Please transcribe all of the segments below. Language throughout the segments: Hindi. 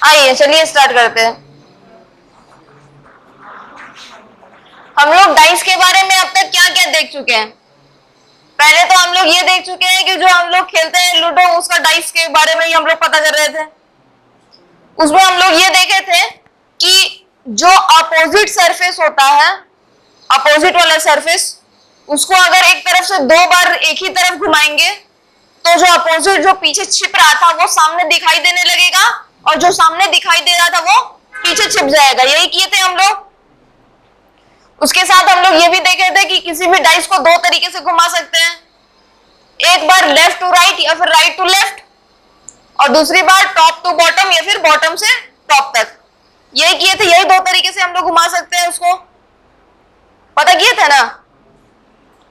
आइए चलिए स्टार्ट करते हैं। हम लोग डाइस के बारे में अब तक क्या क्या देख चुके हैं। पहले तो हम लोग ये देख चुके हैं कि जो हम लोग खेलते हैं लूडो, उसका डाइस के बारे में ही हम लोग पता कर रहे थे। उसमें हम लोग ये देखे थे कि जो अपोजिट सरफेस होता है, अपोजिट वाला सरफेस, उसको अगर एक तरफ से दो बार एक ही तरफ घुमाएंगे तो जो अपोजिट जो पीछे छिप रहा था वो सामने दिखाई देने लगेगा, और जो सामने दिखाई दे रहा था वो पीछे छिप जाएगा। यही किए थे हम लोग। उसके साथ हम लोग ये भी देखे थे कि किसी भी डाइस को दो तरीके से घुमा सकते हैं, एक बार लेफ्ट टू राइट या फिर राइट टू लेफ्ट, और दूसरी बार टॉप टू बॉटम या फिर बॉटम से टॉप तक। यही किए थे, यही दो तरीके से हम लोग घुमा सकते हैं, उसको पता किए थे ना।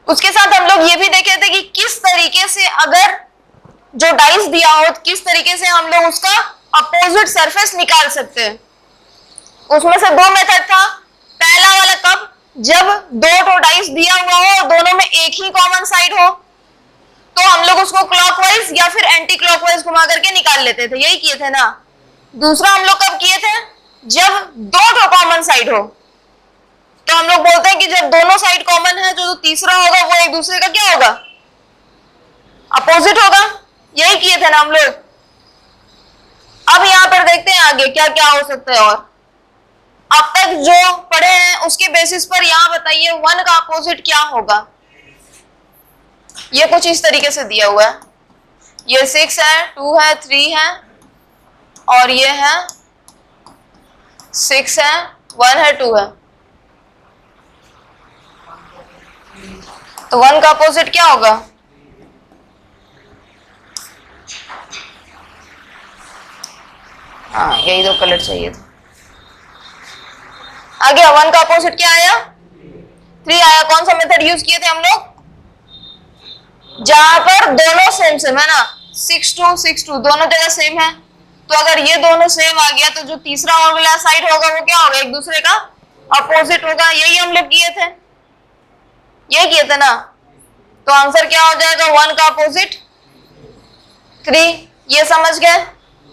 उसके साथ हम लोग ये भी देखे थे कि किस तरीके से अगर जो डाइस दिया हो किस तरीके से हम लोग उसका अपोजिट सरफेस निकाल सकते हैं। उसमें से दो मेथड था। पहला वाला कब, जब दो डाइस दिया हुआ हो और दोनों में एक ही कॉमन साइड हो, तो हम लोग उसको क्लॉकवाइज या फिर एंटी क्लॉकवाइज घुमा करके निकाल लेते थे। यही किए थे ना। दूसरा हम लोग कब किए थे, जब दो कॉमन साइड हो, तो हम लोग बोलते हैं कि जब दोनों साइड कॉमन है, जो तीसरा होगा वो एक दूसरे का क्या होगा, अपोजिट होगा। यही किए थे ना हम लोग। अब यहां पर देखते हैं आगे क्या क्या हो सकता है। और अब तक जो पढ़े हैं उसके बेसिस पर यहां बताइए 1 का अपोजिट क्या होगा। ये कुछ इस तरीके से दिया हुआ है। ये 6 है, 2 है, 3 है, और ये है 6 है, 1 है, 2 है। तो 1 का अपोजिट क्या होगा, हाँ यही दो कलर चाहिए था। आ गया। 1 का अपोजिट क्या आया, 3 आया। कौन सा मेथड यूज किए थे हम लोग, जहां पर दोनों सेम सेम है ना, 6 2 6 2 दोनों जगह सेम है। तो अगर ये दोनों सेम आ गया तो जो तीसरा वाला साइड होगा वो क्या होगा, एक दूसरे का अपोजिट होगा। यही हम लोग किए थे, यही किए थे ना। तो आंसर क्या हो जाएगा, 1 का अपोजिट 3। ये समझ गए।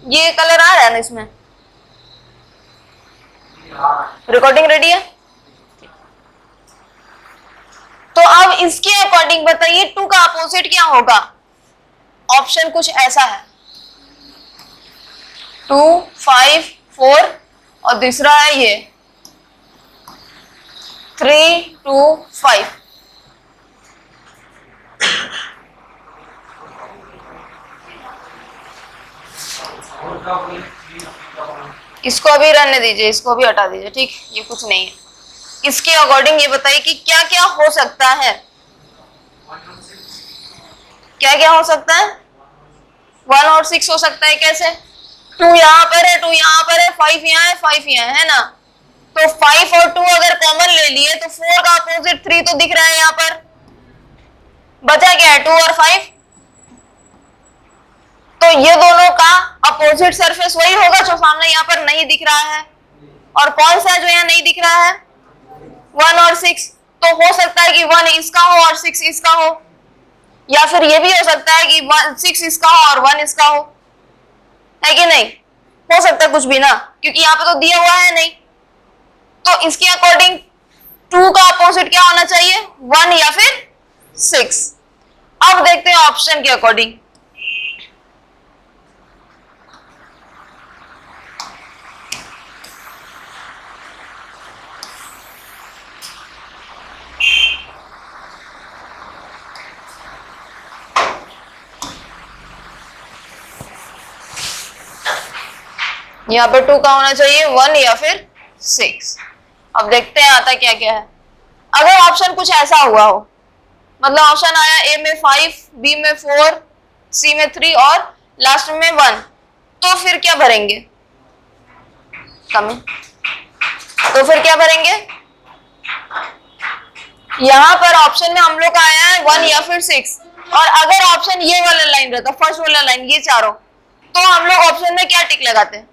ये कलर आ रहा है ना इसमें, रिकॉर्डिंग रेडी है। तो अब इसके अकॉर्डिंग बताइए 2 का अपोजिट क्या होगा। ऑप्शन कुछ ऐसा है, 2 5 4, और दूसरा है ये 3 2 5। इसको अभी रहने दीजिए, इसको भी हटा दीजिए, ठीक, ये कुछ नहीं है। इसके अकॉर्डिंग ये बताइए कि क्या क्या हो सकता है, क्या क्या हो सकता है। 1 और 6 हो सकता है। कैसे, 2 यहाँ पर है, 2 यहाँ पर है, 5 यहाँ है, 5 यहाँ है ना। तो 5 और 2 अगर कॉमन ले लिए तो 4 का अपोजिट 3 तो दिख रहा है यहाँ पर। बचा क्या है, 2 और 5। तो ये दोनों का अपोजिट सरफेस वही होगा जो सामने यहाँ पर नहीं दिख रहा है। और कौन सा है जो यहाँ नहीं दिख रहा है, 1 और 6। तो हो सकता है कि 1 इसका हो और 6 इसका हो, या फिर ये भी हो सकता है कि 6 इसका हो और 1 इसका हो, है कि नहीं। हो सकता है कुछ भी ना, क्योंकि यहाँ पे तो दिया हुआ है नहीं। तो इसके अकॉर्डिंग 2 का अपोजिट क्या होना चाहिए, 1 या फिर 6। अब देखते हैं ऑप्शन के अकॉर्डिंग। यहाँ पर 2 का होना चाहिए 1 या फिर 6। अब देखते हैं आता क्या क्या है। अगर ऑप्शन कुछ ऐसा हुआ हो, मतलब ऑप्शन आया ए में 5, बी में 4, सी में 3 और लास्ट में 1, तो फिर क्या भरेंगे, कमी। तो फिर क्या भरेंगे, यहाँ पर ऑप्शन में हम लोग का आया है 1 या फिर 6। और अगर ऑप्शन ये वाला लाइन रहता, फर्स्ट वाला लाइन, ये चारों, तो हम लोग ऑप्शन में क्या टिक लगाते,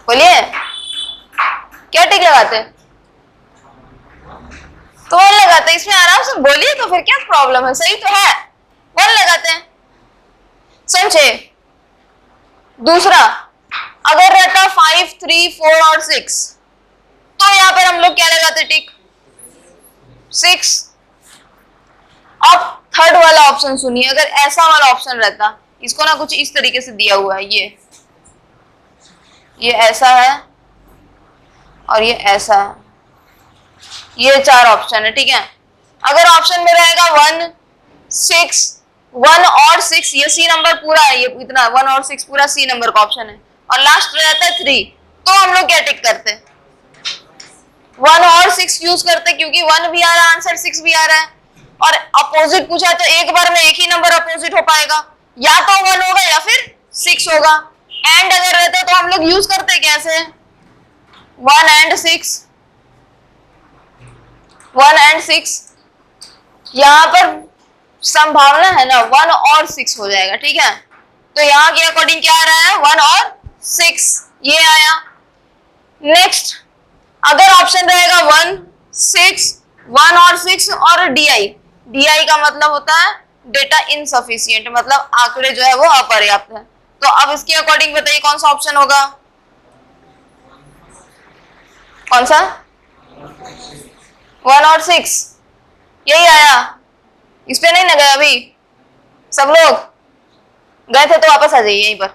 बोलिए क्या टिक लगाते, तो 1 लगाते। इसमें आराम से बोलिए, तो फिर क्या प्रॉब्लम है, सही तो है, 1 लगाते हैं। समझे? दूसरा, अगर रहता 5, 3, 4 और 6 तो यहां पर हम लोग क्या लगाते टिक? 6। अब थर्ड वाला ऑप्शन सुनिए, अगर ऐसा वाला ऑप्शन रहता, इसको ना कुछ इस तरीके से दिया हुआ है, ये ऐसा है और ये ऐसा है, ये 4 ऑप्शन है, ठीक है। अगर ऑप्शन में रहेगा 1, 6, 1 और 6, ये सी नंबर पूरा है, ये इतना 1 और 6 पूरा सी नंबर का ऑप्शन है, और लास्ट रहता है 3, तो हम लोग क्या टिक करते? 1 और 6 यूज करते, क्योंकि 1 भी आ रहा है आंसर, 6 भी आ रहा है, और अपोजिट पूछा है तो एक बार में एक ही नंबर अपोजिट हो पाएगा, या तो 1 होगा या फिर 6 होगा। एंड अगर रहता तो हम लोग यूज करते कैसे? 1 and 6, 1 and 6, यहां पर संभावना है ना 1 और 6 हो जाएगा, ठीक है। तो यहां के अकॉर्डिंग क्या आ रहा है? 1 और 6, ये आया। नेक्स्ट, अगर ऑप्शन रहेगा 1, 6, 1 और 6 और DI, DI का मतलब होता है डेटा इनसफिशिएंट, मतलब आंकड़े जो है वो अपर्याप्त है। तो अब इसके अकॉर्डिंग बताइए कौन सा ऑप्शन होगा? कौन सा? 1 और 6, यही आया। इस पे नहीं ना गए अभी सब लोग? गए थे तो वापस आ जाइए यहीं पर,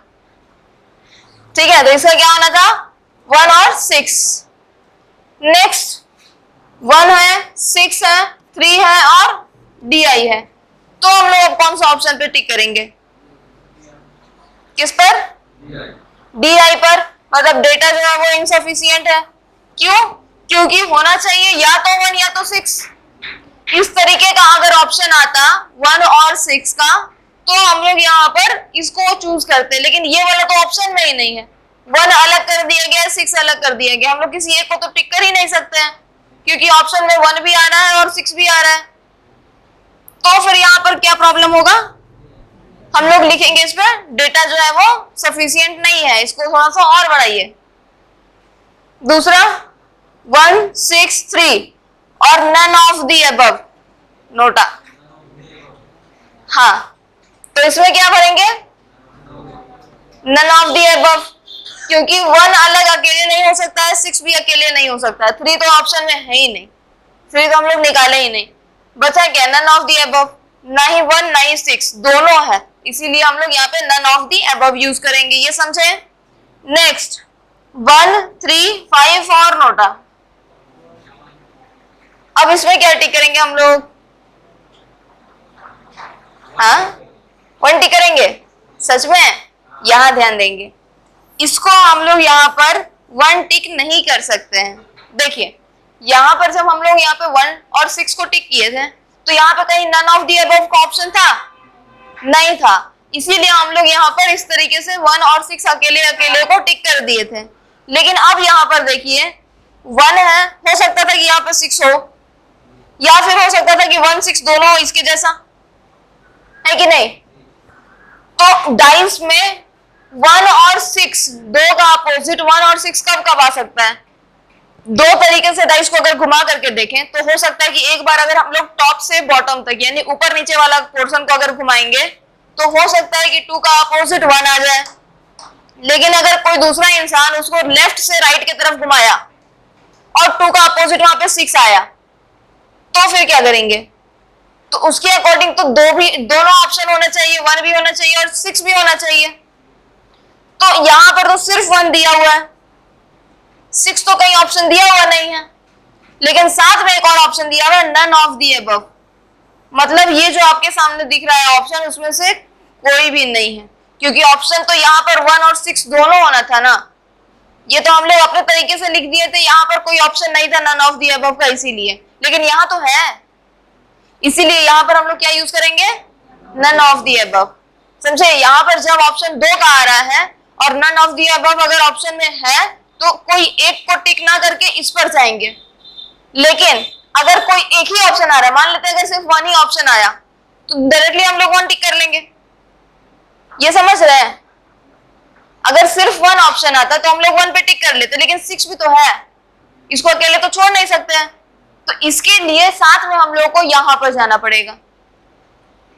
ठीक है। तो इसका क्या होना था? 1 और 6। नेक्स्ट, 1 है, 6 है, 3 है और DI है, तो हम लोग अब कौन सा ऑप्शन पे टिक करेंगे? किस पर? DI पर, मतलब डेटा जो है वो इनसफिशिएंट है। क्यों? क्योंकि होना चाहिए या तो 1 या तो 6। इस तरीके का अगर ऑप्शन आता 1 और 6 का, तो हम लोग यहाँ पर इसको चूज करते, लेकिन ये वाला तो ऑप्शन में ही नहीं है। 1 अलग कर दिया गया, 6 अलग कर दिया गया, हम लोग किसी एक को तो टिक कर ही नहीं सकते हैं, क्योंकि ऑप्शन में 1 भी आ रहा है और 6 भी आ रहा है। तो फिर यहाँ पर क्या प्रॉब्लम होगा? हम लोग लिखेंगे इस पर डेटा जो है वो सफिशिएंट नहीं है, इसको थोड़ा सा और बढ़ाइए। दूसरा, 1, 6, 3 और none of the above, NOTA. हाँ, तो इसमें क्या भरेंगे? नन ऑफ दी अबव, क्योंकि 1 अलग अकेले नहीं हो सकता है, 6 भी अकेले नहीं हो सकता है, 3 तो ऑप्शन में है ही नहीं, 3 तो हम लोग निकाले ही नहीं। बचा क्या? नन ऑफ दी अबव, ना ही 1 ना ही 6, दोनों है, इसीलिए हम लोग यहाँ पे none of the above use करेंगे, ये समझे? नेक्स्ट, 1, 3, 5 और नोटा। अब इसमें क्या टिक करेंगे हम लोग? हाँ, 1 टिक करेंगे, सच में? यहां ध्यान देंगे, इसको हम लोग यहाँ पर 1 टिक नहीं कर सकते हैं। देखिए, यहाँ पर जब हम लोग यहाँ पे 1 और 6 को टिक किए थे, तो यहाँ पे कहीं नन ऑफ दी अबव का ऑप्शन था? नहीं था, इसीलिए हम लोग यहाँ पर इस तरीके से 1 और 6 अकेले अकेले को टिक कर दिए थे। लेकिन अब यहाँ पर देखिए 1 है, हो सकता था कि यहाँ पे 6 हो, या फिर हो सकता था कि 1, 6 दोनों इसके जैसा, है कि नहीं? तो डाइस में 1 और 6 दो का अपोजिट 1 और 6 कब कब आ सकता है? दो तरीके से डाइस को अगर घुमा करके देखें तो हो सकता है कि एक बार अगर हम लोग टॉप से बॉटम तक यानी ऊपर नीचे वाला पोर्शन को अगर घुमाएंगे तो हो सकता है कि 2 का अपोजिट 1 आ जाए। लेकिन अगर कोई दूसरा इंसान उसको लेफ्ट से राइट की तरफ घुमाया और 2 का अपोजिट वहां पे 6 आया, तो फिर क्या करेंगे? तो उसके अकॉर्डिंग तो दोनों ऑप्शन होने चाहिए, 1 भी होना चाहिए और 6 भी होना चाहिए। तो यहां पर तो सिर्फ 1 दिया हुआ है, 6 तो कहीं ऑप्शन दिया हुआ नहीं है, लेकिन साथ में एक और ऑप्शन दिया हुआ है, नन ऑफ दी अबव, मतलब ये जो आपके सामने दिख रहा है ऑप्शन, उसमें से कोई भी नहीं है, क्योंकि ऑप्शन तो यहाँ पर 1 और 6 दोनों होना था ना। ये तो हम लोग अपने तरीके से लिख दिए थे, यहाँ पर कोई ऑप्शन नहीं था नन ऑफ दी अबव का, इसीलिए। लेकिन यहाँ तो है, इसीलिए यहाँ पर हम लोग क्या यूज करेंगे? None of the above. समझे? यहाँ पर जब ऑप्शन 2 का आ रहा है और नन ऑफ दी अबव अगर ऑप्शन में है, तो कोई एक को टिक ना करके इस पर जाएंगे। लेकिन अगर कोई एक ही ऑप्शन आ रहा है, मान लेते हैं अगर सिर्फ 1 ही ऑप्शन आया, तो डायरेक्टली हम लोग 1 टिक कर लेंगे। ये समझ रहे हैं? अगर सिर्फ 1 ऑप्शन आता तो हम लोग 1 पे टिक कर लेते, लेकिन 6 भी तो है, इसको अकेले तो छोड़ नहीं सकते हैं, तो इसके लिए साथ में हम लोग को यहां पर जाना पड़ेगा।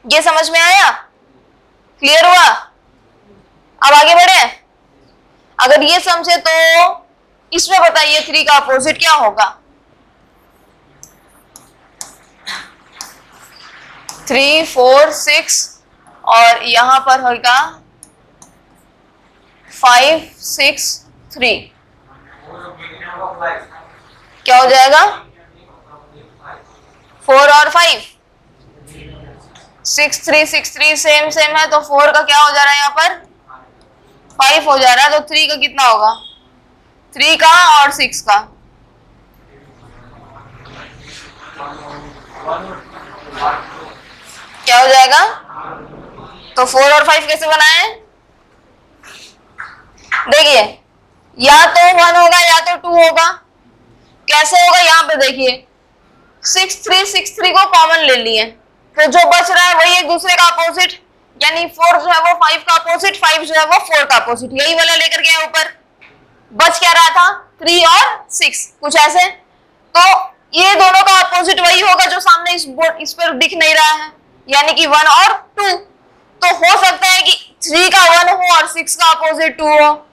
ये समझ में आया? क्लियर हुआ? अब आगे बढ़े। अगर ये समझे तो इसमें बताइए 3 का अपोजिट क्या होगा। 3 4 6 और यहां पर होगा 5 6 3। क्या हो जाएगा? 4 और 5 6 3 6 3 सेम सेम है, तो 4 का क्या हो जा रहा है यहाँ पर? 5 हो जा रहा है। तो 3 का कितना होगा? 3 का और 6 का क्या हो जाएगा? तो 4 और 5 कैसे बनाए? देखिए, या तो 1 होगा या तो 2 होगा। कैसे होगा? यहाँ पे देखिए 6 3 6 3 को कॉमन ले लिए, तो जो बच रहा है वही एक दूसरे का अपोजिट, यानी 4 जो है वो 5 का अपोजिट, 5 जो है वो 4 का अपोजिट, यही वाला लेकर के ऊपर बच क्या रहा था? 3 और 6, कुछ ऐसे। तो ये दोनों का अपोजिट वही होगा जो सामने इस पर दिख नहीं रहा है, यानी कि 1 और 2। तो हो सकता है कि 3 का 1 हो और 6 का अपोजिट 2 हो,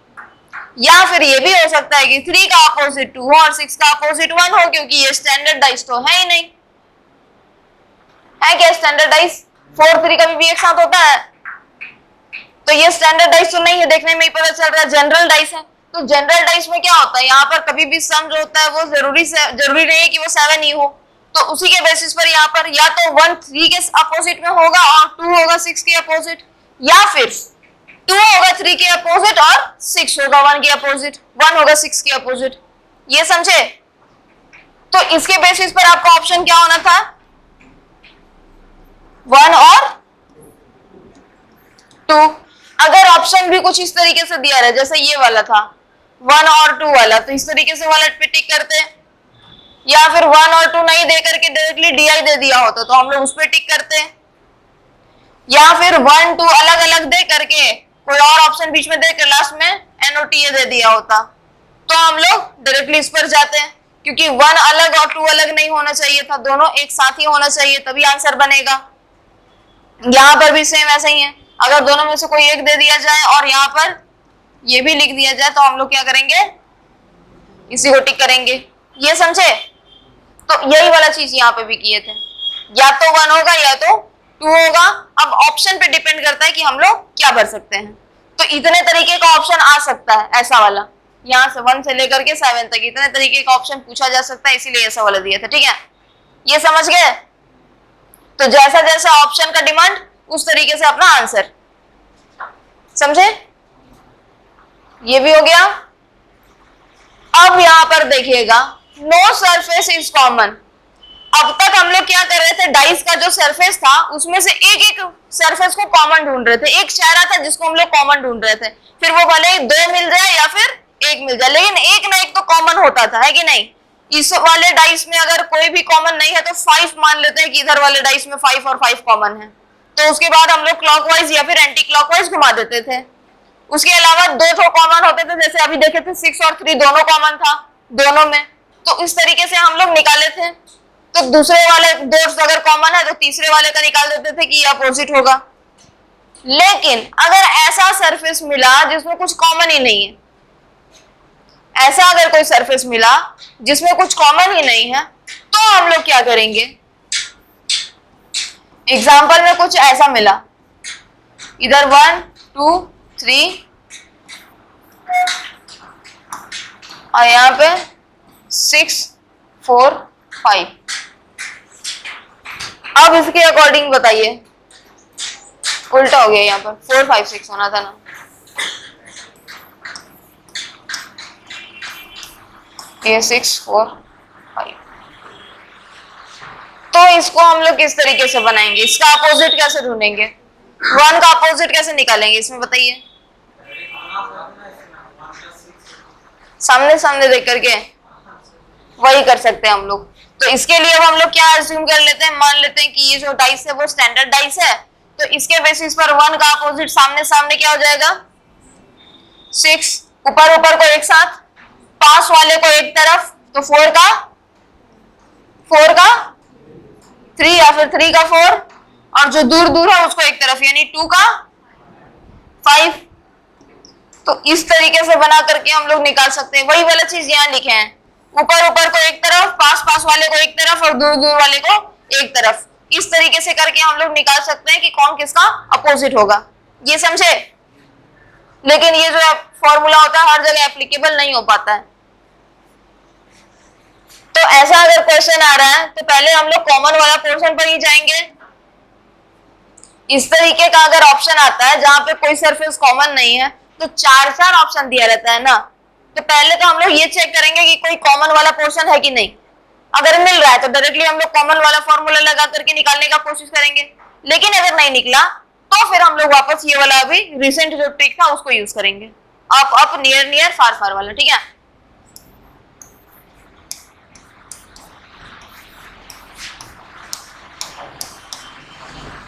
या फिर ये भी हो सकता है कि 3 का अपोजिट 2 हो और 6 का अपोजिट 1 हो, क्योंकि ये स्टैंडर्डाइज तो है ही नहीं। है क्या स्टैंडर्डाइज? 4 3 कभी भी एक साथ होता है? तो ये स्टैंडर्डाइज तो नहीं है, देखने में ही पता चल रहा है जनरल डाइस है। तो जनरल डाइस में क्या होता है? यहाँ पर कभी भी सम जो होता है वो जरूरी नहीं है कि वो 7 ही हो। तो उसी के बेसिस पर यहाँ पर या तो 1 3 के अपोजिट में होगा और 2 होगा 6 के अपोजिट, या फिर 2 होगा 3 के अपोजिट और 6 होगा 1 के अपोजिट, 1 होगा 6 के अपोजिट। ये समझे? तो इसके बेसिस पर आपका ऑप्शन क्या होना था? 1 और 2। अगर ऑप्शन भी कुछ इस तरीके से दिया रहे जैसे ये वाला था 1 और 2 वाला, तो इस तरीके से वालेट पे टिक करते, या फिर 1 और 2 नहीं दे करके डायरेक्टली DI दे दिया होता तो हम लोग उस पर टिक करते, या फिर 1 2 अलग अलग दे करके कोई और ऑप्शन बीच में देकर लास्ट में NOTA दे दिया होता तो हम लोग डायरेक्टली इस पर जाते हैं, क्योंकि 1 अलग और 2 अलग नहीं होना चाहिए था, दोनों एक साथ ही होना चाहिए, तभी आंसर बनेगा। यहां पर भी सेम ऐसा ही है, अगर दोनों में से कोई एक दे दिया जाए और यहाँ पर ये भी लिख दिया जाए तो हम लोग क्या करेंगे? इसी को टिक करेंगे। ये समझे? तो यही वाला चीज यहाँ पे भी किए थे, या तो 1 होगा या तो 2 होगा। अब ऑप्शन पे डिपेंड करता है कि हम लोग क्या भर सकते हैं। तो इतने तरीके का ऑप्शन आ सकता है, ऐसा वाला, यहाँ से 1 से लेकर के 7 तक इतने तरीके का ऑप्शन पूछा जा सकता है, इसीलिए ऐसा वाला दिया था। ठीक है, ये समझ गए? तो जैसा जैसा ऑप्शन का डिमांड उस तरीके से अपना आंसर, समझे? ये भी हो गया। अब यहां पर देखिएगा नो सरफेस इज कॉमन। अब तक हम लोग क्या कर रहे थे? डाइस का जो सरफेस था उसमें से एक एक सरफेस को कॉमन ढूंढ रहे थे, एक चेहरा था जिसको हम लोग कॉमन ढूंढ रहे थे, फिर वो भले 2 मिल जाए या फिर 1 मिल जाए, लेकिन एक ना एक तो कॉमन होता था, है कि नहीं? इस वाले डाइस में अगर कोई भी कॉमन नहीं है तो 5 मान लेते हैं कि इधर वाले डाइस में 5 और 5 कॉमन है, तो उसके बाद हम लोग क्लॉकवाइज या फिर एंटी क्लॉकवाइज घुमा देते थे। उसके अलावा 2 तो कॉमन होते थे, जैसे अभी देखे थे 6 और 3 दोनों कॉमन था दोनों में, तो इस तरीके से हम लोग निकाले थे। तो दूसरे वाले 2 अगर कॉमन है तो तीसरे वाले का निकाल देते थे कि ये अपोजिट होगा। लेकिन अगर ऐसा सरफेस मिला जिसमें कुछ कॉमन ही नहीं है, ऐसा अगर कोई सरफेस मिला जिसमें कुछ कॉमन ही नहीं है, तो हम लोग क्या करेंगे? एग्जाम्पल में कुछ ऐसा मिला, इधर 1 2 3 और यहाँ पे 6 4 5। अब इसके अकॉर्डिंग बताइए, उल्टा हो गया, यहाँ पर 4 5 6 होना था ना। ये 6 4 5। तो इसको हम लोग किस तरीके से बनाएंगे? इसका अपोजिट कैसे ढूंढेंगे? 1 का अपोजिट कैसे निकालेंगे इसमें बताइए? सामने सामने देख करके वही कर सकते हैं हम लोग। तो इसके लिए अब हम लोग क्या अज्यूम कर लेते हैं? मान लेते हैं कि ये जो डाइस है वो स्टैंडर्ड डाइस है, तो इसके बेसिस पर 1 का अपोजिट सामने सामने क्या हो जाएगा? 6, ऊपर ऊपर को एक साथ, पास वाले को एक तरफ, तो 4 का 3 या फिर 3 का 4, और जो दूर दूर है उसको एक तरफ, यानी 2 का 5। तो इस तरीके से बना करके हम लोग निकाल सकते हैं। वही वाला चीज यहाँ लिखे हैं, ऊपर ऊपर को एक तरफ, पास पास वाले को एक तरफ और दूर दूर वाले को एक तरफ। इस तरीके से करके हम लोग निकाल सकते हैं कि कौन किसका अपोजिट होगा। ये समझे? लेकिन ये जो फॉर्मूला होता है हर जगह एप्लीकेबल नहीं हो पाता है। तो ऐसा अगर क्वेश्चन आ रहा है तो पहले हम लोग कॉमन वाला पोर्शन पर ही जाएंगे। इस तरीके का अगर ऑप्शन आता है जहां पे कोई सरफेस कॉमन नहीं है तो चार चार ऑप्शन दिया रहता है ना, तो पहले तो हम लोग ये चेक करेंगे कि कोई कॉमन वाला पोर्शन है कि नहीं। अगर मिल रहा है तो डायरेक्टली हम लोग कॉमन वाला फॉर्मूला लगा करके निकालने का कोशिश करेंगे। लेकिन अगर नहीं निकला तो फिर हम लोग वापस ये वाला अभी रिसेंट जो ट्रिक था उसको यूज करेंगे, अप नियर नियर फार फार वाला। ठीक है,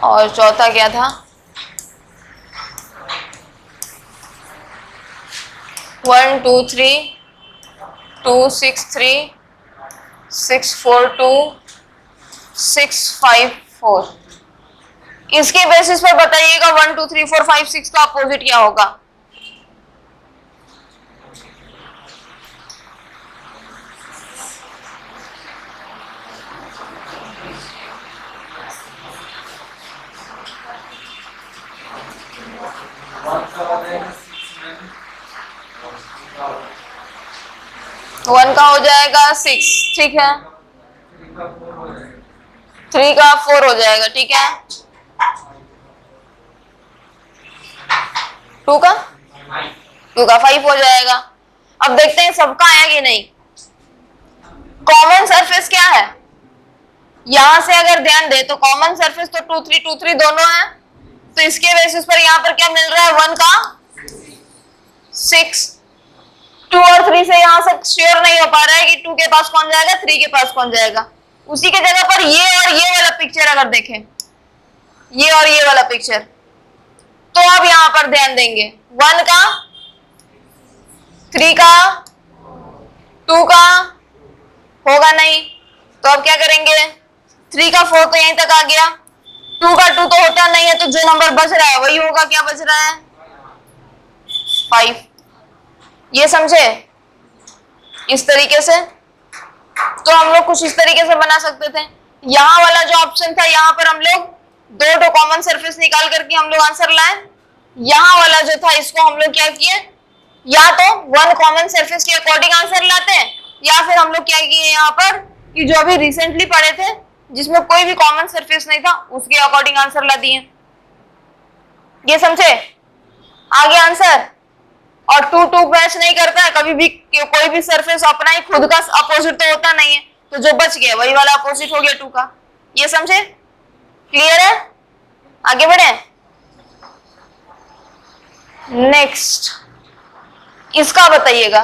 और चौथा क्या था? 1 2 3 2 6 3 6 4 2 6 5 4। इसके बेसिस पर बताइएगा 1 2 3 4 5 6 का अपोजिट क्या होगा? वन का हो जाएगा 6, ठीक है। 3 का 4 हो जाएगा, ठीक है। 2 का 5 हो जाएगा। अब देखते हैं सबका आया कि नहीं। कॉमन सरफेस क्या है? यहां से अगर ध्यान दे तो कॉमन सरफेस तो 2 3 2 3 दोनों है। तो इसके बेसिस पर यहाँ पर क्या मिल रहा है? 1 का 6। 2 और 3 से यहां से श्योर नहीं हो पा रहा है कि 2 के पास कौन जाएगा, 3 के पास कौन जाएगा। उसी के जगह पर ये और ये वाला पिक्चर अगर देखें, ये और ये वाला पिक्चर, तो अब यहां पर ध्यान देंगे 1 का 3 का 2 का होगा नहीं, तो अब क्या करेंगे? 3 का 4 तो यहीं तक आ गया, 2 का 2 तो होता नहीं है, तो जो नंबर बच रहा है वही होगा। क्या बच रहा है? 5। ये समझे? इस तरीके से तो हम लोग कुछ इस तरीके से बना सकते थे। यहां वाला जो ऑप्शन था यहाँ पर हम लोग दो कॉमन सरफेस निकाल करके हम लोग आंसर लाए। यहां वाला जो था इसको हम लोग क्या किए, या तो 1 कॉमन सरफेस के अकॉर्डिंग आंसर लाते हैं, या फिर हम लोग क्या किए यहाँ पर कि जो अभी रिसेंटली पढ़े थे जिसमें कोई भी कॉमन सरफेस नहीं था उसके अकॉर्डिंग आंसर ला दिए। ये समझे? आगे आंसर। और 2 2 मैच नहीं करता है कभी भी, कोई भी सरफेस अपना ही खुद का अपोजिट तो होता नहीं है, तो जो बच गया वही वाला अपोजिट हो गया 2 का। ये समझे? क्लियर है? आगे बढ़े। नेक्स्ट इसका बताइएगा।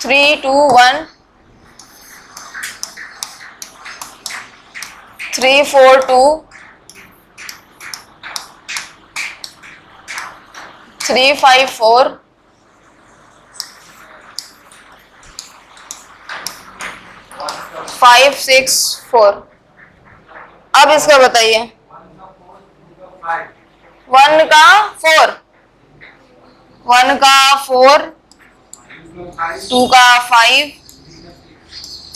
3 2 1 3 4 2 3 5 4 5 6 4। अब इसका बताइए। 1 का 4 2 का 5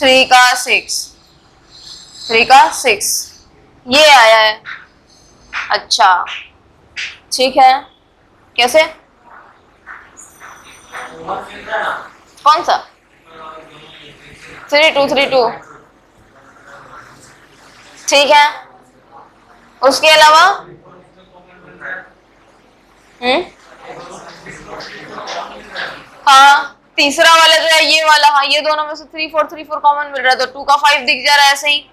3 का 6 ये आया है। अच्छा ठीक है, कैसे? कौन सा? 3 2 3 2, ठीक है। उसके अलावा हाँ तीसरा वाला जो है ये वाला, हाँ ये दोनों में से 3 4 कॉमन मिल रहा है, तो 2 का 5 दिख जा रहा है ऐसे ही।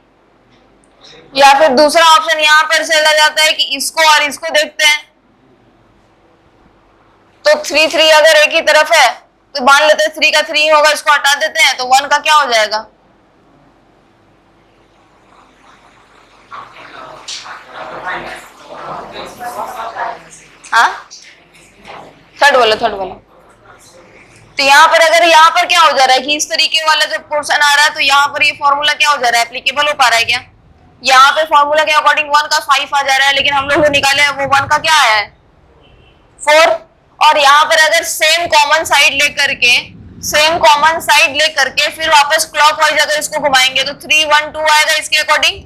या फिर दूसरा ऑप्शन यहाँ पर चला जाता है कि इसको और इसको देखते हैं, तो 3 3 अगर एक ही तरफ है तो मान लेते हैं 3 का 3 होगा, इसको हटा देते हैं तो 1 का क्या हो जाएगा? हाँ थर्ड वाला। तो यहाँ पर अगर यहाँ पर क्या हो जा रहा है कि इस तरीके वाला जब पोर्शन आ रहा है तो यहाँ पर ये फॉर्मूला क्या हो जा रहा है? एप्लीकेबल हो पा रहा है क्या? यहाँ पे फॉर्मूला के अकॉर्डिंग 1 का 5 आ जा रहा है, लेकिन हम लोग जो निकाले हैं वो 1 का क्या आया है 4। और यहाँ पर अगर सेम कॉमन साइड लेकर के फिर वापस क्लॉकवाइज अगर इसको घुमाएंगे तो 3 1 2 आएगा इसके अकॉर्डिंग,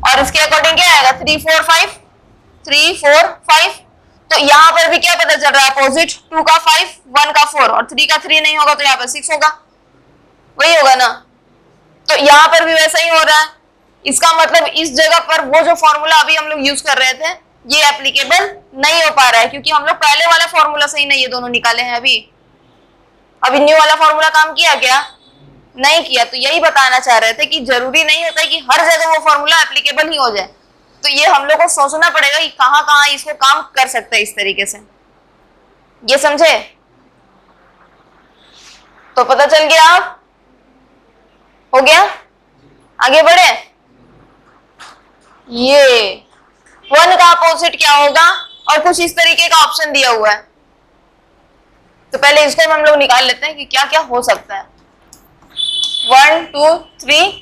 और इसके अकॉर्डिंग क्या आएगा 3 4 5 3 4 5। तो यहाँ पर भी क्या पता चल रहा है अपोजिट, 2 का 5 1 का 4 और 3 का 3 नहीं होगा तो यहाँ पर 6 होगा, वही होगा ना। तो यहाँ पर भी वैसा ही हो रहा है। इसका मतलब इस जगह पर वो जो फॉर्मूला अभी हम लोग यूज कर रहे थे ये एप्लीकेबल नहीं हो पा रहा है, क्योंकि हम लोग पहले वाला फॉर्मूला से ही नहीं ये दोनों निकाले हैं। अभी न्यू वाला फॉर्मूला काम किया क्या, नहीं किया। तो यही बताना चाह रहे थे कि जरूरी नहीं होता कि हर जगह वो फॉर्मूला एप्लीकेबल ही हो जाए। तो ये हम लोग को सोचना पड़ेगा कि कहाँ कहाँ इसको काम कर सकते हैं इस तरीके से, ये समझे। तो पता चल गया, आप हो गया, आगे बढ़े। ये 1 का अपोजिट क्या होगा, और कुछ इस तरीके का ऑप्शन दिया हुआ है। तो पहले इसको हम लोग निकाल लेते हैं कि क्या क्या हो सकता है। 1 2 3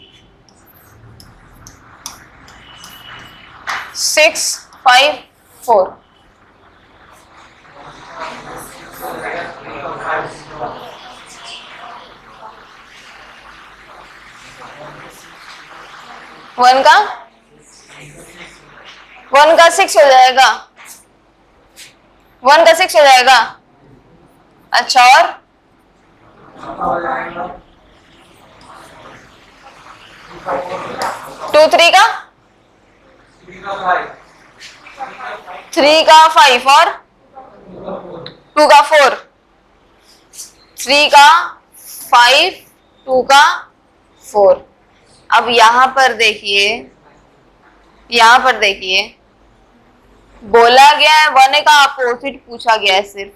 6 5 4। वन का 6 हो जाएगा, 1 का 6 हो जाएगा। अच्छा, और 2 3 का 3 का 5 और 2 का 4, 3 का 5 2 का 4। अब यहां पर देखिए बोला गया है 1 का अपोजिट पूछा गया है सिर्फ।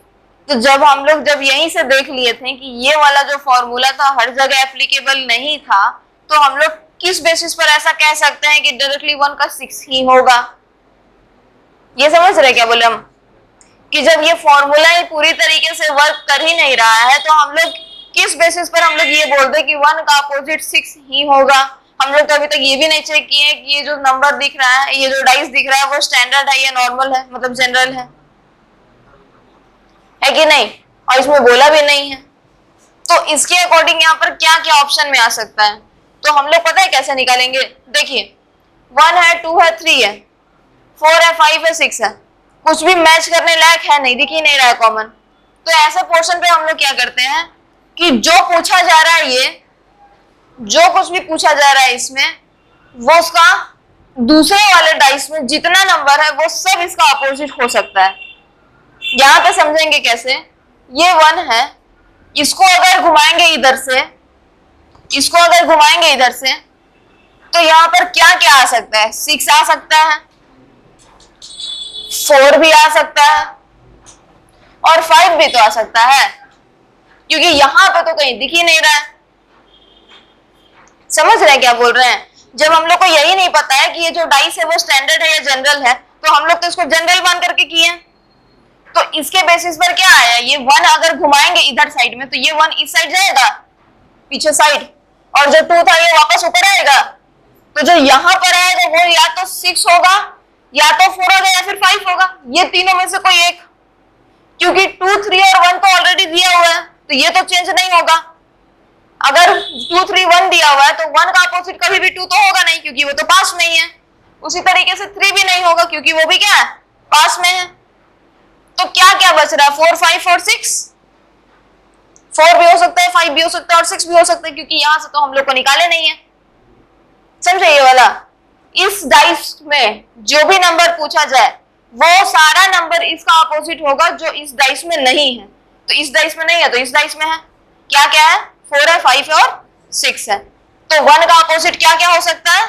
तो जब यहीं से देख लिए थे कि ये वाला जो फॉर्मूला था हर जगह एप्लीकेबल नहीं था, तो हम लोग किस बेसिस पर ऐसा कह सकते हैं कि डायरेक्टली 1 का 6 ही होगा। ये समझ रहे क्या बोले हम, कि जब ये फॉर्मूला ही पूरी तरीके से वर्क कर ही नहीं रहा है तो हम लोग किस बेसिस पर हम लोग ये बोल दे कि 1 का अपोजिट 6 ही होगा। हम लोग तो अभी तक ये भी नहीं चेक किए कि ये जो नंबर दिख रहा है, ये जो डाइस दिख रहा है वो स्टैंडर्ड है या नॉर्मल है, मतलब जनरल है कि नहीं, और इसमें बोला भी नहीं है। तो इसके अकॉर्डिंग यहाँ पर क्या क्या ऑप्शन में आ सकता है, तो हम लोग पता है कैसे निकालेंगे। देखिए 1 है 2 है 3 है 4 है 5 है 6 है, कुछ भी मैच करने लायक है नहीं, दिख ही नहीं रहा है कॉमन। तो ऐसे पोर्शन पे हम लोग क्या करते हैं कि जो पूछा जा रहा है, ये जो कुछ भी पूछा जा रहा है इसमें, वो उसका दूसरे वाले डाइस में जितना नंबर है वो सब इसका अपोजिट हो सकता है। यहां पे समझेंगे कैसे। ये 1 है, इसको अगर घुमाएंगे इधर से तो यहाँ पर क्या क्या आ सकता है, 6 आ सकता है, 4 भी आ सकता है और 5 भी तो आ सकता है, क्योंकि यहां पे तो कहीं दिख ही नहीं रहा है। समझ रहे हैं क्या बोल रहे हैं। जब हम लोग को यही नहीं पता है कि ये जो डाइस है वो स्टैंडर्ड है या जनरल है, तो हम लोग तो इसको जनरल मान करके किए। तो इसके बेसिस पर क्या आया, ये 1 अगर घुमाएंगे इधर साइड में तो ये 1 इस साइड जाएगा पीछे साइड, और जो 2 था ये वापस ऊपर आएगा। तो जो यहां पर आएगा वो या तो 6 होगा, या तो 4 होगा, या फिर 5 होगा, ये तीनों में से कोई एक, क्योंकि 2 3 और 1 तो ऑलरेडी दिया हुआ है तो ये तो चेंज नहीं होगा। अगर 2 3 1 दिया हुआ है तो 1 का अपोजिट कभी भी 2 तो होगा नहीं, क्योंकि वो तो पास में ही है। उसी तरीके से 3 भी नहीं होगा, क्योंकि वो भी क्या है, पास में है। तो क्या क्या बच रहा है, 4 5 और 6। 4 भी हो सकता है, 5 भी हो सकता है और 6 भी हो सकता है, क्योंकि यहां से तो हम लोग को निकाले नहीं है। समझे ये वाला। इस डाइस में जो भी नंबर पूछा जाए वो सारा नंबर इसका अपोजिट होगा जो इस डाइस में नहीं है। तो इस डाइस में नहीं है तो इस डाइस में है। क्या क्या है, 4 है 5 है और 6 है। तो 1 का अपोजिट क्या क्या हो सकता है,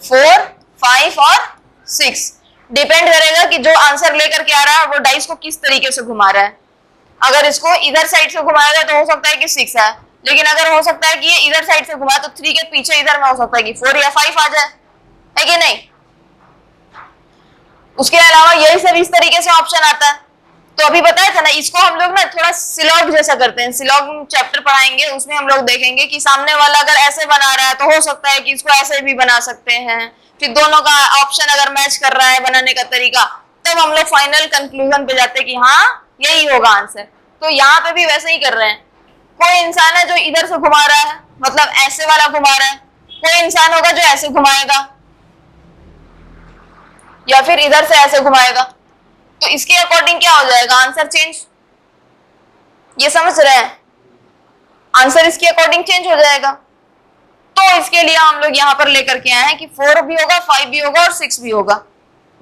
4 5 और 6। डिपेंड करेगा कि जो आंसर लेकर के आ रहा है वो डाइस को किस तरीके से घुमा रहा है। अगर इसको इधर साइड से घुमाएगा तो हो सकता है कि 6 है, लेकिन अगर हो सकता है कि ये इधर साइड से घुमाए तो 3 के पीछे इधर में हो सकता है कि 4 या 5 आ जाए, है कि नहीं। उसके अलावा यही सब इस तरीके से ऑप्शन आता है। तो अभी बताया था ना, इसको हम लोग ना थोड़ा सिलॉग जैसा करते हैं। सिलॉग चैप्टर पढ़ाएंगे, उसमें हम लोग देखेंगे कि सामने वाला अगर ऐसे बना रहा है तो हो सकता है कि इसको ऐसे भी बना सकते हैं। फिर दोनों का ऑप्शन अगर मैच कर रहा है बनाने का तरीका, तब हम लोग फाइनल कंक्लूजन पे जाते हैं कि हाँ यही होगा आंसर। तो यहाँ पे भी वैसे ही कर रहे हैं। कोई इंसान है जो इधर से घुमा रहा है, मतलब ऐसे वाला घुमा रहा है, कोई इंसान होगा जो ऐसे घुमाएगा या फिर इधर से ऐसे घुमाएगा, तो इसके अकॉर्डिंग क्या हो जाएगा आंसर चेंज। ये समझ रहे हैं, आंसर इसके अकॉर्डिंग चेंज हो जाएगा। तो इसके लिए हम लोग यहाँ पर लेकर के आए हैं कि 4 भी होगा, 5 भी होगा और 6 भी होगा,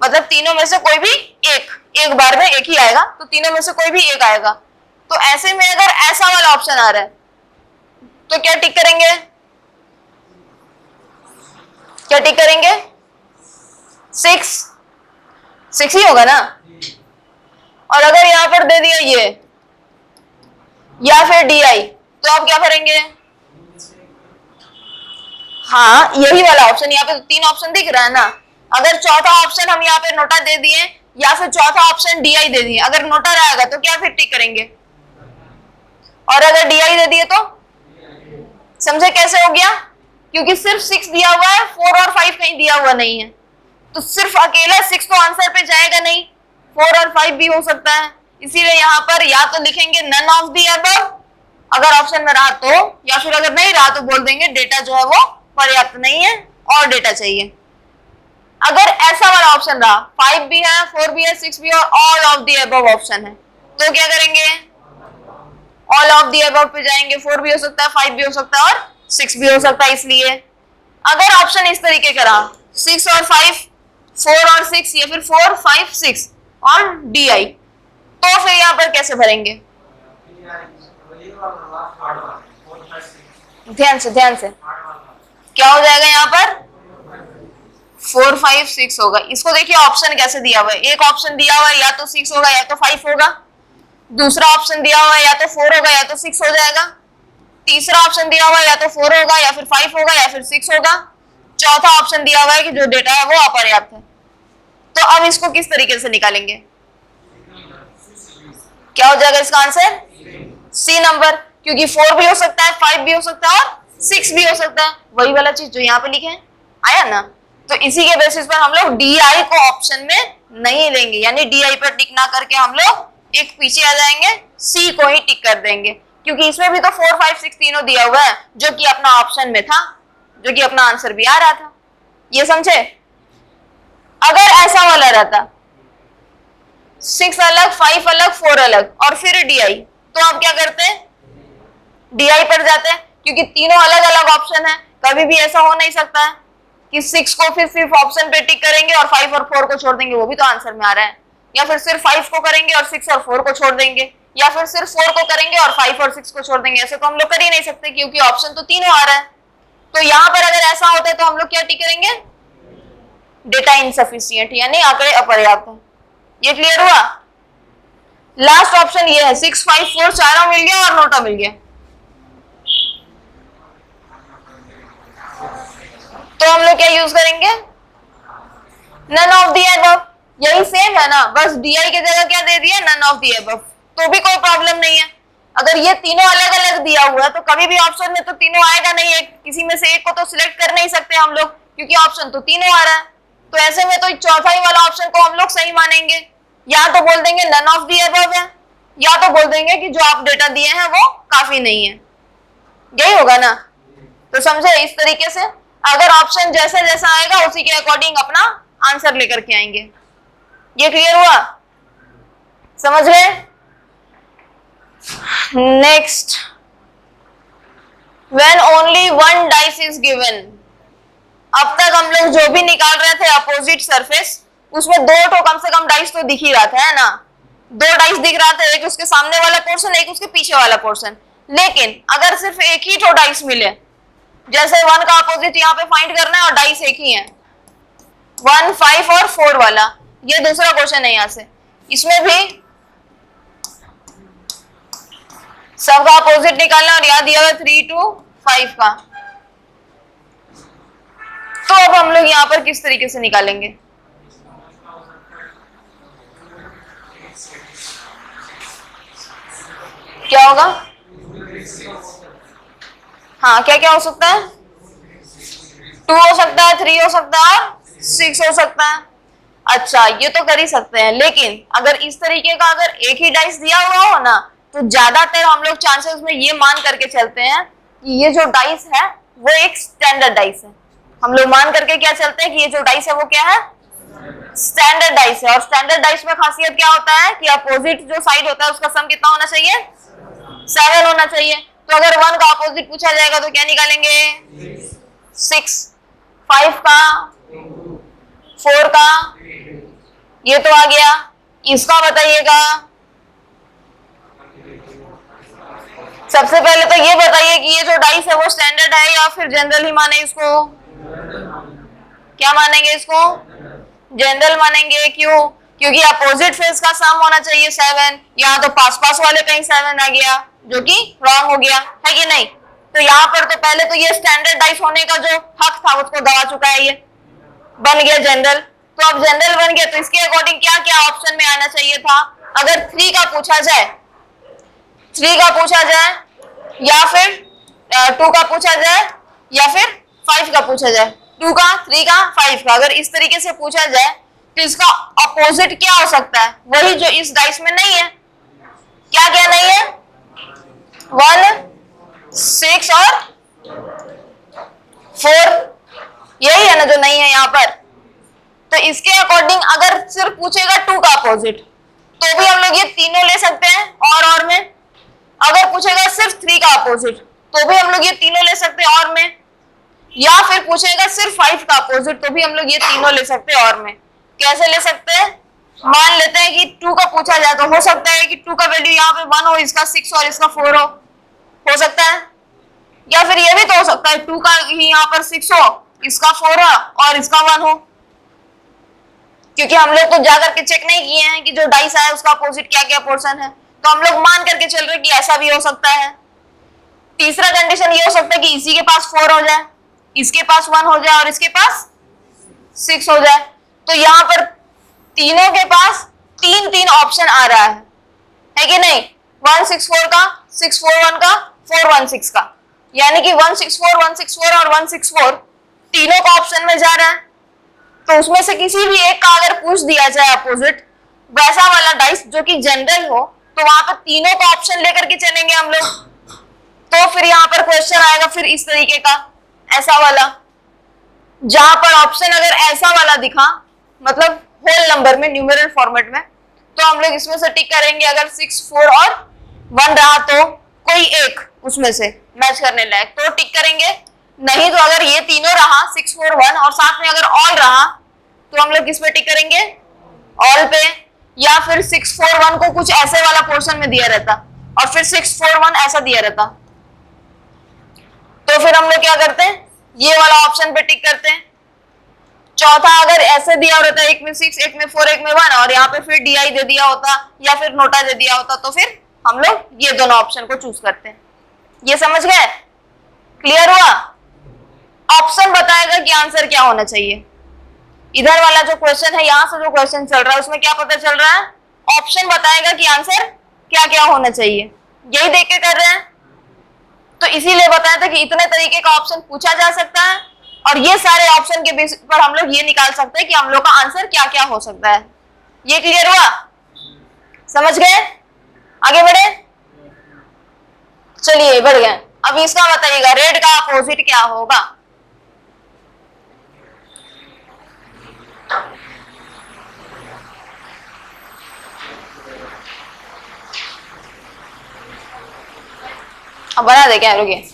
मतलब तीनों में से कोई भी एक बार में एक ही आएगा, तो तीनों में से कोई भी एक आएगा। तो ऐसे में अगर ऐसा वाला ऑप्शन आ रहा है तो क्या टिक करेंगे, क्या टिक करेंगे, 6 ही होगा ना। और अगर यहां पर दे दिया ये या फिर DI, तो आप क्या करेंगे, हाँ यही वाला ऑप्शन, यहाँ पे तो 3 ऑप्शन दिख रहा है ना। अगर चौथा ऑप्शन हम यहाँ पे नोटा दे दिए या फिर चौथा ऑप्शन DI दे दिए, अगर नोटा रहेगा तो क्या फिर टिक करेंगे, और अगर DI दे दिए तो समझे कैसे हो गया, क्योंकि सिर्फ 6 दिया हुआ है, 4 और 5 कहीं दिया हुआ नहीं है, तो सिर्फ अकेला 6 तो आंसर पे जाएगा नहीं, 4 और 5 भी हो सकता है। इसीलिए यहाँ पर या तो लिखेंगे नन ऑफ दी अबव अगर ऑप्शन में रहा तो, या फिर अगर नहीं रहा तो बोल देंगे डेटा जो है वो पर्याप्त नहीं है और डेटा चाहिए। अगर ऐसा वाला ऑप्शन रहा, 5 भी है, 4 भी है, 6 भी है और all of the above option है, तो क्या करेंगे, ऑल ऑफ दी अबव पे जाएंगे। 4 भी हो सकता है, 5 भी हो सकता है और 6 भी हो सकता है। इसलिए अगर ऑप्शन इस तरीके का रहा, 6 और 5, 4 और 6, या फिर 4, 5, 6 और DI, तो फिर यहाँ पर कैसे भरेंगे, ध्यान से क्या हो जाएगा यहाँ पर, 4, 5, 6 होगा। इसको देखिए ऑप्शन कैसे दिया हुआ है, एक ऑप्शन दिया हुआ है या तो 6 होगा या तो 5 होगा, दूसरा ऑप्शन दिया हुआ है या तो 4 होगा या तो 6 हो जाएगा, तीसरा ऑप्शन दिया हुआ है या तो 4 होगा या फिर 5 होगा या फिर 6 होगा, चौथा ऑप्शन दिया हुआ है कि जो डेटा है वो अपर्याप्त है। तो अब इसको किस तरीके से निकालेंगे, क्या हो जाएगा इसका आंसर, C नंबर, क्योंकि 4 भी हो सकता है, 5 भी हो सकता है और 6 भी हो सकता है, वही वाला चीज जो यहाँ पे लिखे हैं आया ना। तो इसी के बेसिस पर हम लोग DI को ऑप्शन में नहीं लेंगे, यानी DI पर टिक ना करके हम लोग एक पीछे आ जाएंगे, C को ही टिक कर देंगे, क्योंकि इसमें भी तो 4, 5, 6 तीनों दिया हुआ है जो कि अपना ऑप्शन में था, जो कि अपना आंसर भी आ रहा था। ये समझे। अगर ऐसा वाला रहता 6 अलग, 5 अलग, 4 अलग और फिर DI, तो आप क्या करते हैं, DI पर जाते हैं, क्योंकि तीनों अलग अलग ऑप्शन है। कभी भी ऐसा हो नहीं सकता है कि 6 को फिर सिर्फ ऑप्शन पे टिक करेंगे और 5 और 4 को छोड़ देंगे, वो भी तो आंसर में आ रहा है, या फिर सिर्फ 5 को करेंगे और 6 और 4 को छोड़ देंगे, या फिर सिर्फ 4 को करेंगे और 5 और 6 को छोड़ देंगे। ऐसे तो हम लोग कर ही नहीं सकते, क्योंकि ऑप्शन तो तीनों आ रहा है। तो यहाँ पर अगर ऐसा होता है तो हम लोग क्या टिक करेंगे, डेटा इनसफिशिएंट, यानी आंकड़े अपर्याप्त है। ये क्लियर हुआ। लास्ट ऑप्शन ये है, 6, 5, 4 चारों मिल गया और नोटा मिल गया, तो हम लोग क्या यूज करेंगे, नन ऑफ दी अबव। यही सेम है ना, बस DI की जगह क्या दे दिया, नन ऑफ दी अबव, तो भी कोई प्रॉब्लम नहीं है। अगर ये तीनों अलग अलग दिया हुआ है तो कभी भी ऑप्शन में तो तीनों आएगा नहीं, एक किसी में से एक को तो सिलेक्ट कर नहीं सकते हम लोग, क्योंकि ऑप्शन तो तीनों आ रहा है। तो ऐसे में तो चौथा ही वाला ऑप्शन को हम लोग सही मानेंगे, या तो बोल देंगे नन ऑफ दी अबव है, या तो बोल देंगे कि जो आप डेटा दिए हैं वो काफी नहीं है। यही होगा ना। तो समझे, इस तरीके से अगर ऑप्शन जैसा जैसा आएगा उसी के अकॉर्डिंग अपना आंसर लेकर के आएंगे। ये क्लियर हुआ, समझ गए। Next, when only one dice is given. अब तक हम लोग जो भी निकाल रहे थे अपोजिट सरफेस, उसमें 2 तो कम से कम डाइस तो दिख ही रहा था, है ना। 2 डाइस दिख रहा था, एक उसके सामने वाला पोर्शन, एक उसके पीछे वाला पोर्शन। लेकिन अगर सिर्फ एक ही तो डाइस मिले, जैसे 1 का अपोजिट यहाँ पे फाइंड करना है और डाइस एक ही है, 1, 5 और 4 वाला, ये दूसरा क्वेश्चन है। यहाँ से इसमें भी सबका अपोजिट निकालना और यहाँ दिया हुआ 3 to 5 का। तो अब हम लोग यहाँ पर किस तरीके से निकालेंगे, क्या होगा? हाँ, क्या क्या हो सकता है? 2 हो सकता है, 3 हो सकता है और 6 हो सकता है। अच्छा, ये तो कर ही सकते हैं, लेकिन अगर इस तरीके का अगर एक ही डाइस दिया हुआ हो ना, तो ज्यादातर हम लोग चांसेस में ये मान करके चलते हैं कि ये जो डाइस है वो एक स्टैंडर्ड डाइस है। हम लोग मान करके क्या चलते हैं कि ये जो डाइस है वो क्या है? स्टैंडर्ड डाइस है। और स्टैंडर्ड डाइस में खासियत क्या होता है कि अपोजिट जो साइड होता है उसका सम कितना होना चाहिए? 7 होना चाहिए। तो अगर 1 का अपोजिट पूछा जाएगा तो क्या निकालेंगे? 6। 5 का, 4 का, ये तो आ गया। इसका बताइएगा। सबसे पहले तो ये बताइए कि ये जो डाइस है वो स्टैंडर्ड है या फिर जनरल ही माने इसको? क्या मानेंगे इसको? जनरल मानेंगे। क्यों? क्योंकि अपोजिट फेस का सम होना चाहिए 7। यहाँ तो पास पास वाले कहीं 7 आ गया, जो कि रॉन्ग हो गया है कि नहीं? तो यहाँ पर तो पहले तो ये स्टैंडर्ड डाइस होने का जो हक था उसको गवा चुका है, ये बन गया जनरल। तो अब जनरल बन गया तो इसके अकॉर्डिंग क्या क्या ऑप्शन में आना चाहिए था? अगर 3 का पूछा जाए, 3 का पूछा जाए, या फिर 2 का पूछा जाए, या फिर 5 का पूछा जाए। 2 का, 3 का, 5 का अगर इस तरीके से पूछा जाए तो इसका अपोजिट क्या हो सकता है? वही जो इस डाइस में नहीं है। क्या क्या नहीं है? 1, 6 और 4, यही है ना जो नहीं है यहाँ पर। तो इसके अकॉर्डिंग अगर सिर्फ पूछेगा 2 का अपोजिट तो भी हम लोग ये तीनों ले सकते हैं और में। अगर पूछेगा सिर्फ 3 का अपोजिट तो भी हम लोग ये तीनों ले सकते हैं और में। या फिर पूछेगा सिर्फ 5 का अपोजिट तो भी हम लोग ये तीनों ले सकते हैं और में। कैसे ले सकते हैं? मान लेते हैं कि 2 का पूछा जाए तो हो सकता है कि 2 का वैल्यू यहाँ पे 1 हो, इसका 6 और इसका 4 हो सकता है। या फिर ये भी तो हो सकता है 2 का ही यहाँ पर 6 हो, इसका 4 हो और इसका 1 हो। क्योंकि हम लोग तो जाकर के चेक नहीं किए हैं कि जो डाइस आया उसका अपोजिट क्या क्या पोर्शन है, तो हम लोग मान करके चल रहे हैं कि ऐसा भी हो सकता है। तीसरा कंडीशन ये हो सकता है कि इसी के पास 4 हो जाए, इसके पास 1 हो जाए और इसके पास 6 हो जाए। तो यहाँ पर तीनों के पास 3 ऑप्शन आ रहा है कि नहीं? 164 का, 641 का, 416 का, यानी कि 164, 164 और 164 तीनों का ऑप्शन में जा रहा है। तो उसमें से किसी भी एक का अगर पूछ दिया जाए अपोजिट, वैसा वाला डाइस जो कि जनरल हो, तो वहां पर तीनों का ऑप्शन लेकर के चलेंगे हम लोग। तो फिर यहाँ पर क्वेश्चन आएगा फिर इस तरीके का, ऐसा वाला, जहां पर ऑप्शन अगर ऐसा वाला दिखा, मतलब होल नंबर में, न्यूमेरल फॉर्मेट में, तो हम लोग इसमें से टिक करेंगे। अगर 6, 4 और 1 रहा तो कोई एक उसमें से मैच करने लायक तो टिक करेंगे। नहीं तो अगर ये तीनों रहा 6, 4, 1 और साथ में अगर ऑल रहा तो हम लोग किस पे टिक करेंगे? ऑल पे। या फिर 6, 4, 1 को कुछ ऐसे वाला पोर्शन में दिया रहता और फिर 6, 4, 1 ऐसा दिया रहता, तो फिर हम लोग क्या करते हैं? ये वाला ऑप्शन पे टिक करते हैं। चौथा अगर ऐसे दिया रहता, एक में 6, एक में 4, एक में 1 और यहाँ पे फिर DI दे दिया होता या फिर नोटा दे दिया होता, तो फिर हम लोग ये दोनों ऑप्शन को चूज करते हैं। ये समझ गए? क्लियर हुआ? ऑप्शन बताएगा कि आंसर क्या होना चाहिए। इधर वाला जो क्वेश्चन है, यहां से जो क्वेश्चन चल रहा है उसमें क्या पता चल रहा है? ऑप्शन बताएगा कि आंसर क्या क्या होना चाहिए। यही देख के कर रहे हैं। तो इसीलिए बताया था कि इतने तरीके का ऑप्शन पूछा जा सकता है और ये सारे ऑप्शन के बेसिस पर हम लोग ये निकाल सकते हैं कि हम लोग का आंसर क्या क्या हो सकता है। ये क्लियर हुआ? समझ गए? आगे बढ़े? चलिए बढ़ गए। अब इसका बताइएगा, रेड का अपोजिट क्या होगा? अब बना दे क्या? रुकिए,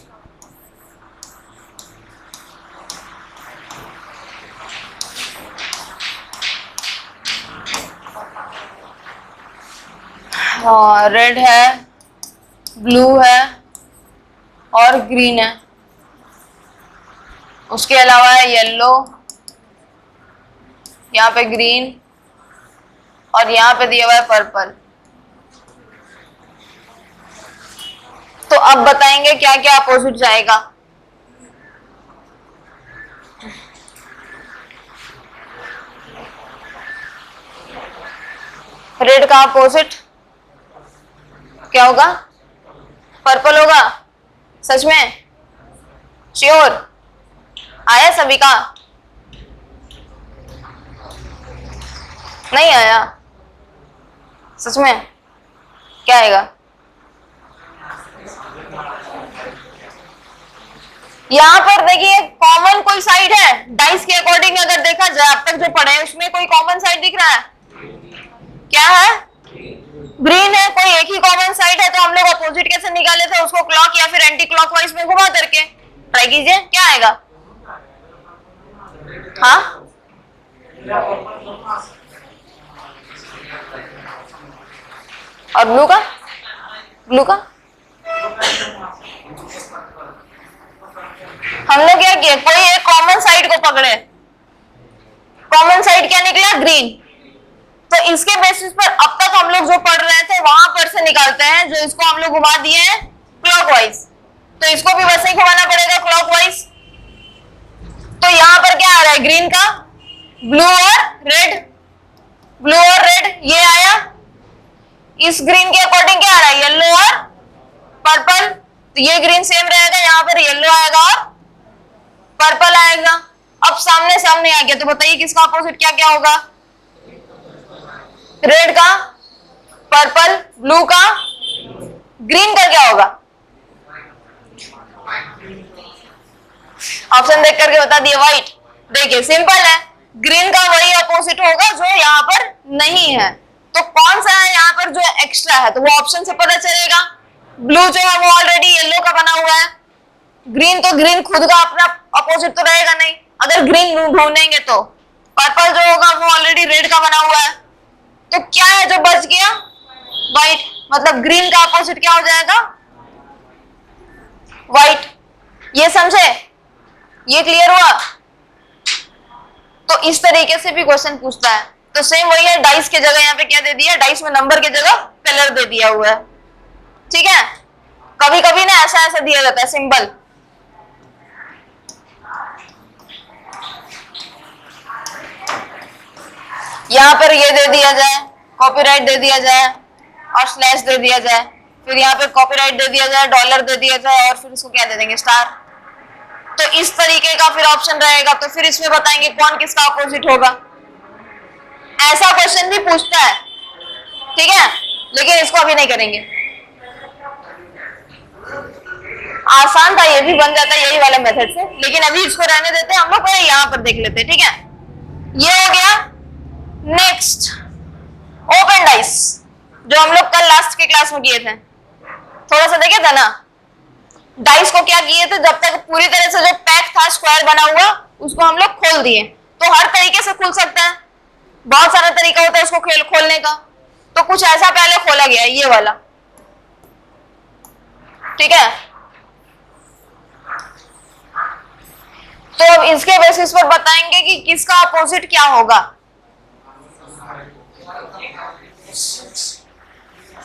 हाँ, रेड है, ब्लू है और ग्रीन है। उसके अलावा है येलो, यहाँ पे ग्रीन और यहाँ पे दिया हुआ है पर्पल। तो अब बताएंगे क्या क्या अपोजिट जाएगा। रेड का अपोजिट क्या होगा? पर्पल होगा, सच में श्योर? आया सभी का? नहीं आया? सच में क्या आएगा? यहां पर देखिए कॉमन कोई साइड है डाइस के अकॉर्डिंग, अगर देखा जाए अब तक जो पढ़े हैं उसमें कोई कॉमन साइड दिख रहा है? क्या है? ग्रीन है। कोई एक ही कॉमन साइड है, तो हम लोग अपोजिट कैसे निकाले थे उसको? क्लॉक या फिर एंटी क्लॉकवाइज में घुमा करके। ट्राई कीजिए, क्या आएगा? हाँ और ब्लू का? ब्लू का हम लोग क्या किए, कोई एक कॉमन साइड को पकड़े। कॉमन साइड क्या निकला? ग्रीन। तो इसके बेसिस पर अब तक हम लोग जो पढ़ रहे थे वहां पर से निकालते हैं, जो इसको हम लोग घुमा दिए हैं क्लॉकवाइज, तो इसको भी वैसे ही घुमाना पड़ेगा क्लॉकवाइज। तो यहां पर क्या आ रहा है? ग्रीन का ब्लू और रेड, ब्लू और रेड ये आया। इस ग्रीन के अकॉर्डिंग क्या आ रहा है? येलो और पर्पल। तो ये ग्रीन सेम रहेगा, यहां पर येलो आएगा और पर्पल आएगा। अब सामने सामने आ गया, तो बताइए किसका अपोजिट क्या क्या होगा? रेड का, पर्पल, ब्लू का, ग्रीन का क्या होगा? ऑप्शन देख करके बता दिए। व्हाइट। देखिए सिंपल है, ग्रीन का वही अपोजिट होगा जो यहाँ पर नहीं है। तो कौन सा है यहाँ पर जो एक्स्ट्रा है, तो वो ऑप्शन से पता चलेगा। ब्लू जो है वो ऑलरेडी येलो का बना हुआ है। ग्रीन तो ग्रीन खुद का अपना अपोजिट तो रहेगा नहीं, अगर ग्रीन ढूंढेंगे तो। पर्पल जो होगा वो ऑलरेडी रेड का बना हुआ है। तो क्या है जो बच गया? व्हाइट। मतलब ग्रीन का अपोजिट क्या हो जाएगा? व्हाइट। ये समझे? ये क्लियर हुआ? तो इस तरीके से भी क्वेश्चन पूछता है। तो सेम वही है, डाइस के जगह यहाँ पे क्या दे दिया? डाइस में नंबर के जगह कलर दे दिया हुआ है। ठीक है, कभी कभी ना ऐसा ऐसा दिया जाता है सिंबल। यहां पर ये दे दिया जाए, कॉपीराइट दे दिया जाए और स्लैश दे दिया जाए, फिर यहाँ पे कॉपीराइट दे दिया जाए, डॉलर दे दिया जाए और फिर इसको क्या दे देंगे? स्टार। तो इस तरीके का फिर ऑप्शन रहेगा। तो फिर इसमें बताएंगे कौन किसका अपोजिट होगा। ऐसा क्वेश्चन भी पूछता है, ठीक है, लेकिन इसको अभी नहीं करेंगे। आसान था, ये भी बन जाता है यही वाला मेथड से, लेकिन अभी इसको रहने देते हैं। हम लोग पहले यहाँ पर देख लेते हैं। ठीक है, ये हो गया। नेक्स्ट ओपन डाइस, जो हम लोग कल लास्ट के क्लास में किए थे, थोड़ा सा देखे था ना। डाइस को क्या किए थे, जब तक पूरी तरह से जो पैक था स्क्वायर बना हुआ उसको हम लोग खोल दिए। तो हर तरीके से खुल सकता है, बहुत सारा तरीका होता है उसको खोलने का। तो कुछ ऐसा पहले खोला गया है, ये वाला। ठीक है, तो अब इसके बेसिस पर बताएंगे कि किसका अपोजिट क्या होगा।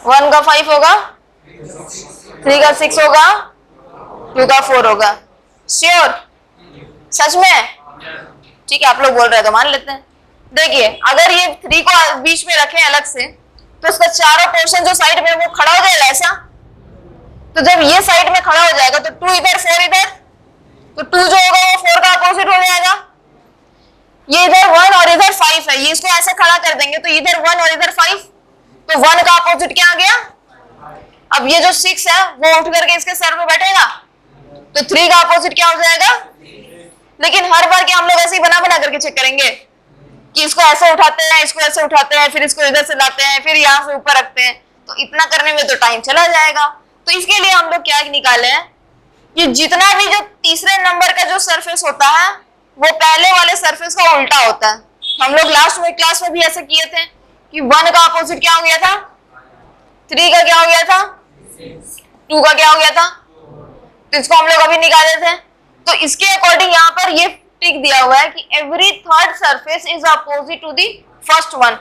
1 का 5 होगा, 3 का 6 होगा, 2 का 4 होगा। श्योर? सच में? ठीक है, आप लोग बोल रहे हैं तो मान लेते हैं। देखिए अगर ये 3 को बीच में रखें अलग से, तो इसका चारों पोर्शन जो साइड में वो खड़ा हो जाएगा ऐसा। तो जब ये साइड में खड़ा हो जाएगा तो 2 इधर 4 इधर, तो 2 जो होगा वो 4 का अपोजिट हो जाएगा। ये इधर 1 और इधर 5 है, ये इसको ऐसे खड़ा कर देंगे तो इधर 1 और इधर 5, तो 1 का अपोजिट क्या आ गया? अब ये जो 6 है वो उठ करके इसके सर पे बैठेगा, तो 3 का अपोजिट क्या हो जाएगा? लेकिन हर बार क्या हम लोग ऐसे ही बना बना करके चेक करेंगे कि इसको ऐसे उठाते हैं, इसको ऐसे उठाते हैं, फिर इसको इधर से लाते हैं, फिर यहाँ से ऊपर रखते हैं, तो इतना करने में तो टाइम चला जाएगा। तो इसके लिए हम लोग क्या निकाले हैं, ये जितना भी जो तीसरे नंबर का जो सरफेस होता है वो पहले वाले सरफेस का उल्टा होता है। हम लोग लास्ट में क्लास में भी ऐसे किए थे कि 1 का अपोजिट क्या हो गया था? 3 का क्या हो गया था? 2 का क्या हो गया था? तो इसको हम लोग अभी निकाले थे। तो इसके अकॉर्डिंग यहाँ पर ये टिक दिया हुआ है कि every third surface is opposite to the first one.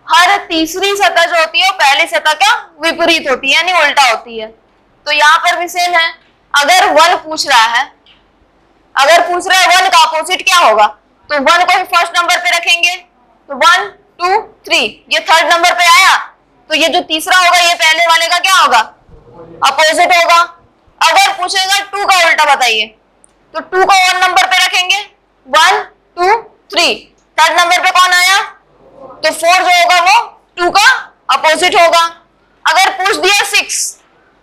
हर तीसरी सतह जो होती है वो पहली सतह का विपरीत होती है, यानी उल्टा होती है। तो यहाँ पर भी सेम है। अगर 1 पूछ रहा है, अगर पूछ रहा है 1 का अपोजिट क्या होगा, तो 1 को फर्स्ट नंबर पे रखेंगे, तो 1 2 3, ये थर्ड नंबर पे आया, तो ये जो तीसरा होगा ये पहले वाले का क्या होगा? अपोजिट होगा। अगर पूछेगा 2 का उल्टा बताइए, तो 2 को 1 नंबर पे रखेंगे, 1 2 3, थर्ड नंबर पे कौन आया, तो 4 जो होगा वो 2 का अपोजिट होगा। अगर पूछ दिया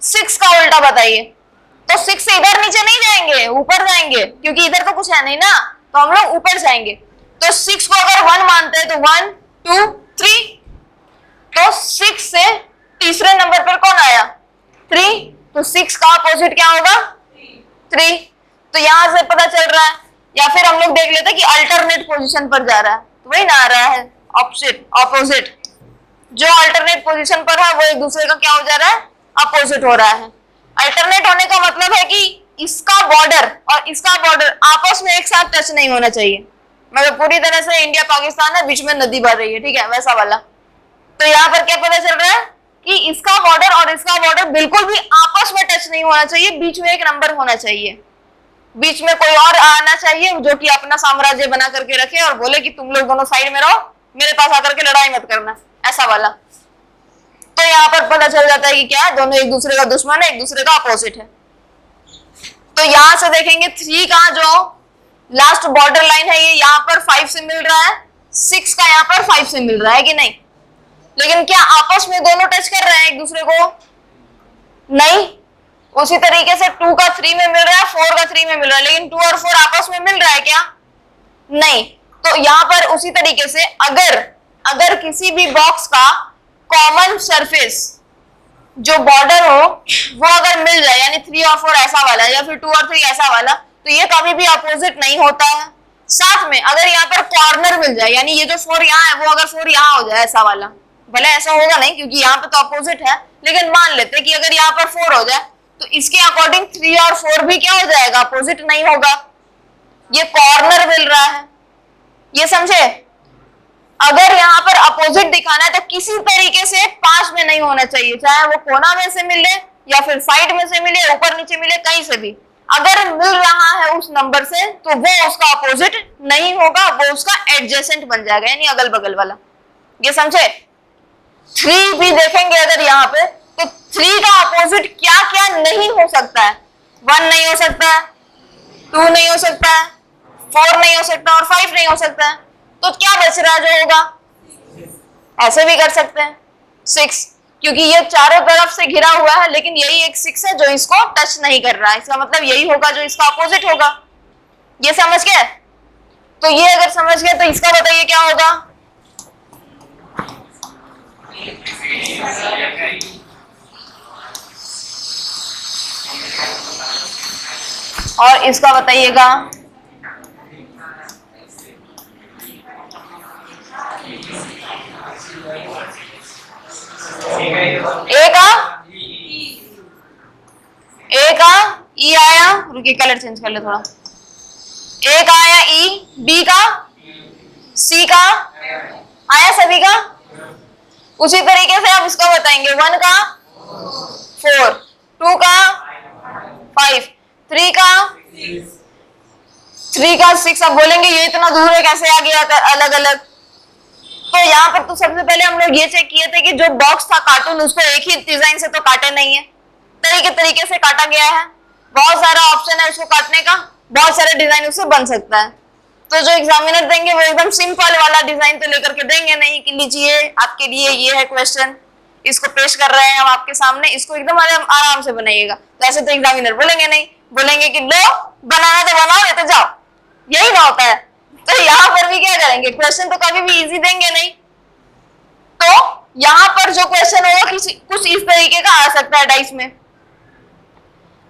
6 का उल्टा बताइए, तो 6 से इधर नीचे नहीं जाएंगे, ऊपर जाएंगे, क्योंकि इधर तो कुछ है नहीं ना, तो हम लोग ऊपर जाएंगे। तो 6 को अगर 1 मानते हैं तो 1 2 3, तो 6 से तीसरे नंबर पर कौन आया, 3, तो 6 का अपोजिट क्या होगा, 3। तो यहां से पता चल रहा है, या फिर हम लोग देख लेते हैं कि अल्टरनेट पोजीशन पर जा रहा है, तो वही ना आ रहा है ऑपोजिट। जो अल्टरनेट पोजीशन पर है वो एक दूसरे का क्या हो जा रहा है, अपोजिट हो रहा है। अल्टरनेट होने का मतलब है कि इसका बॉर्डर और इसका बॉर्डर आपस में एक साथ टच नहीं होना चाहिए, मतलब पूरी तरह से इंडिया पाकिस्तान है, बीच में नदी बह रही है, ठीक है, वैसा वाला। तो यहाँ पर क्या पता चल रहा है कि इसका बॉर्डर और इसका बॉर्डर बिल्कुल भी आपस में टच नहीं होना चाहिए, बीच में एक नंबर होना चाहिए, बीच में कोई और आना चाहिए जो कि अपना साम्राज्य बना करके रखे और बोले कि तुम लोग दोनों साइड में रहो, मेरे पास आकर के लड़ाई मत करना, ऐसा वाला। तो यहाँ पर पता चल जाता है कि क्या दोनों एक दूसरे का दुश्मन है, एक दूसरे का अपोजिट है। तो यहां से देखेंगे 3 का जो लास्ट बॉर्डर लाइन है ये यहाँ पर 5 से मिल रहा है, 6 का यहाँ पर 5 से मिल रहा है कि नहीं, लेकिन क्या आपस में दोनों टच कर रहे हैं एक दूसरे को, नहीं। उसी तरीके से 2 का 3 में मिल रहा है, 4 का 3 में मिल रहा है, लेकिन 2 और 4 आपस में मिल रहा है क्या, नहीं। तो यहाँ पर उसी तरीके से अगर किसी भी बॉक्स का कॉमन सरफेस जो बॉर्डर हो वो अगर मिल जाए, यानी 3 और 4 ऐसा वाला या फिर 2 और 3 ऐसा वाला, तो ये कभी भी अपोजिट नहीं होता है। साथ में अगर यहाँ पर कॉर्नर मिल जाए, यानी ये जो 4 यहाँ है वो अगर 4 यहाँ हो जाए ऐसा वाला, भले ऐसा होगा नहीं क्योंकि यहाँ पे तो अपोजिट है, लेकिन मान लेते हैं कि अगर यहाँ पर 4 हो जाए तो इसके अकॉर्डिंग 3 और 4 भी क्या हो जाएगा, अपोजिट नहीं होगा, ये कॉर्नर मिल रहा है, ये समझे। अगर यहाँ पर अपोजिट दिखाना है तो किसी तरीके से 5 में नहीं होना चाहिए, चाहे वो कोना में से मिले या फिर साइड में से मिले, ऊपर नीचे मिले, कहीं से भी अगर मिल रहा है उस नंबर से तो वो उसका अपोजिट नहीं होगा, वो उसका एडजेसेंट बन जाएगा, यानी अगल बगल वाला, ये समझे। 3 भी देखेंगे अगर यहाँ पे, तो 3 का अपोजिट क्या क्या नहीं हो सकता है, 1 नहीं हो सकता है, 2 नहीं हो सकता है, 4 नहीं हो सकता और 5 नहीं हो सकता है, तो क्या बच रहा है जो होगा, ऐसे भी कर सकते हैं 6, क्योंकि ये चारों तरफ से घिरा हुआ है, लेकिन यही एक 6 है जो इसको टच नहीं कर रहा है, इसका मतलब यही होगा जो इसका अपोजिट होगा, ये समझ गए। तो ये अगर समझ गए तो इसका बताइए क्या होगा, और इसका बताइएगा, ए का ई आया, रुकिए कलर चेंज कर ले थोड़ा, ए का आया ई, बी का, सी का आया, सभी का। उसी तरीके से आप इसका बताएंगे, 1 का 4, 2 का 5, 3 का 6, अब बोलेंगे ये इतना दूर है कैसे आ गया अलग अलग। तो यहाँ पर तो सबसे पहले हम लोग ये चेक किए थे कि जो बॉक्स था कार्टून उसको एक ही डिजाइन से तो काटे नहीं है, तरीके से काटा गया है, बहुत सारा ऑप्शन है उसको काटने का, बहुत सारे डिजाइन उससे बन सकता है। तो जो एग्जामिनर देंगे वो एकदम सिंपल वाला डिजाइन तो लेकर के देंगे नहीं कि लीजिए आपके लिए ये है क्वेश्चन, इसको पेश कर रहे हैं हम आपके सामने, इसको एकदम आराम से बनाइएगा, तो ऐसे तो एग्जामिनर बोलेंगे नहीं, बोलेंगे कि लो बनाना तो बनाओ, नहीं तो जाओ, यही ना होता है। तो यहाँ पर भी क्या करेंगे, क्वेश्चन तो कभी भी इजी देंगे नहीं, तो यहाँ पर जो क्वेश्चन होगा कुछ इस तरीके का आ सकता है डाइस में।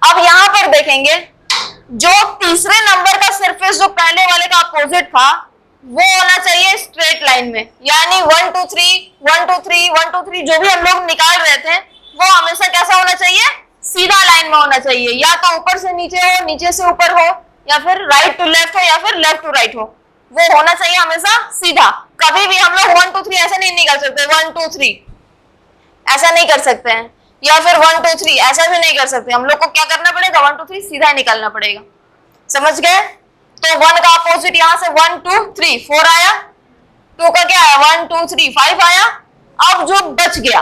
अब यहाँ पर देखेंगे जो तीसरे नंबर का सरफेस जो पहले वाले का अपोजिट था वो होना चाहिए स्ट्रेट लाइन में, यानी 1 2 3 1 2 3 1 2 3 जो भी हम लोग निकाल रहे थे वो हमेशा कैसा होना चाहिए, सीधा लाइन में होना चाहिए, या तो ऊपर से नीचे हो, नीचे से ऊपर हो, या फिर राइट टू लेफ्ट हो, या फिर लेफ्ट टू राइट हो, वो होना चाहिए हमेशा सीधा। कभी भी हम लोग 1 2 3 ऐसा नहीं निकाल सकते, 1 2 3 ऐसा नहीं कर सकते हैं, या फिर 1 2 3 ऐसा भी नहीं कर सकते, हम लोग को क्या करना पड़ेगा, 1 2 3 सीधा निकालना पड़ेगा, समझ गए। तो 1 का अपोजिट यहां से 1 2 3 4 आया, 2 का क्या आया 1 2 3 5 आया। अब जो बच गया,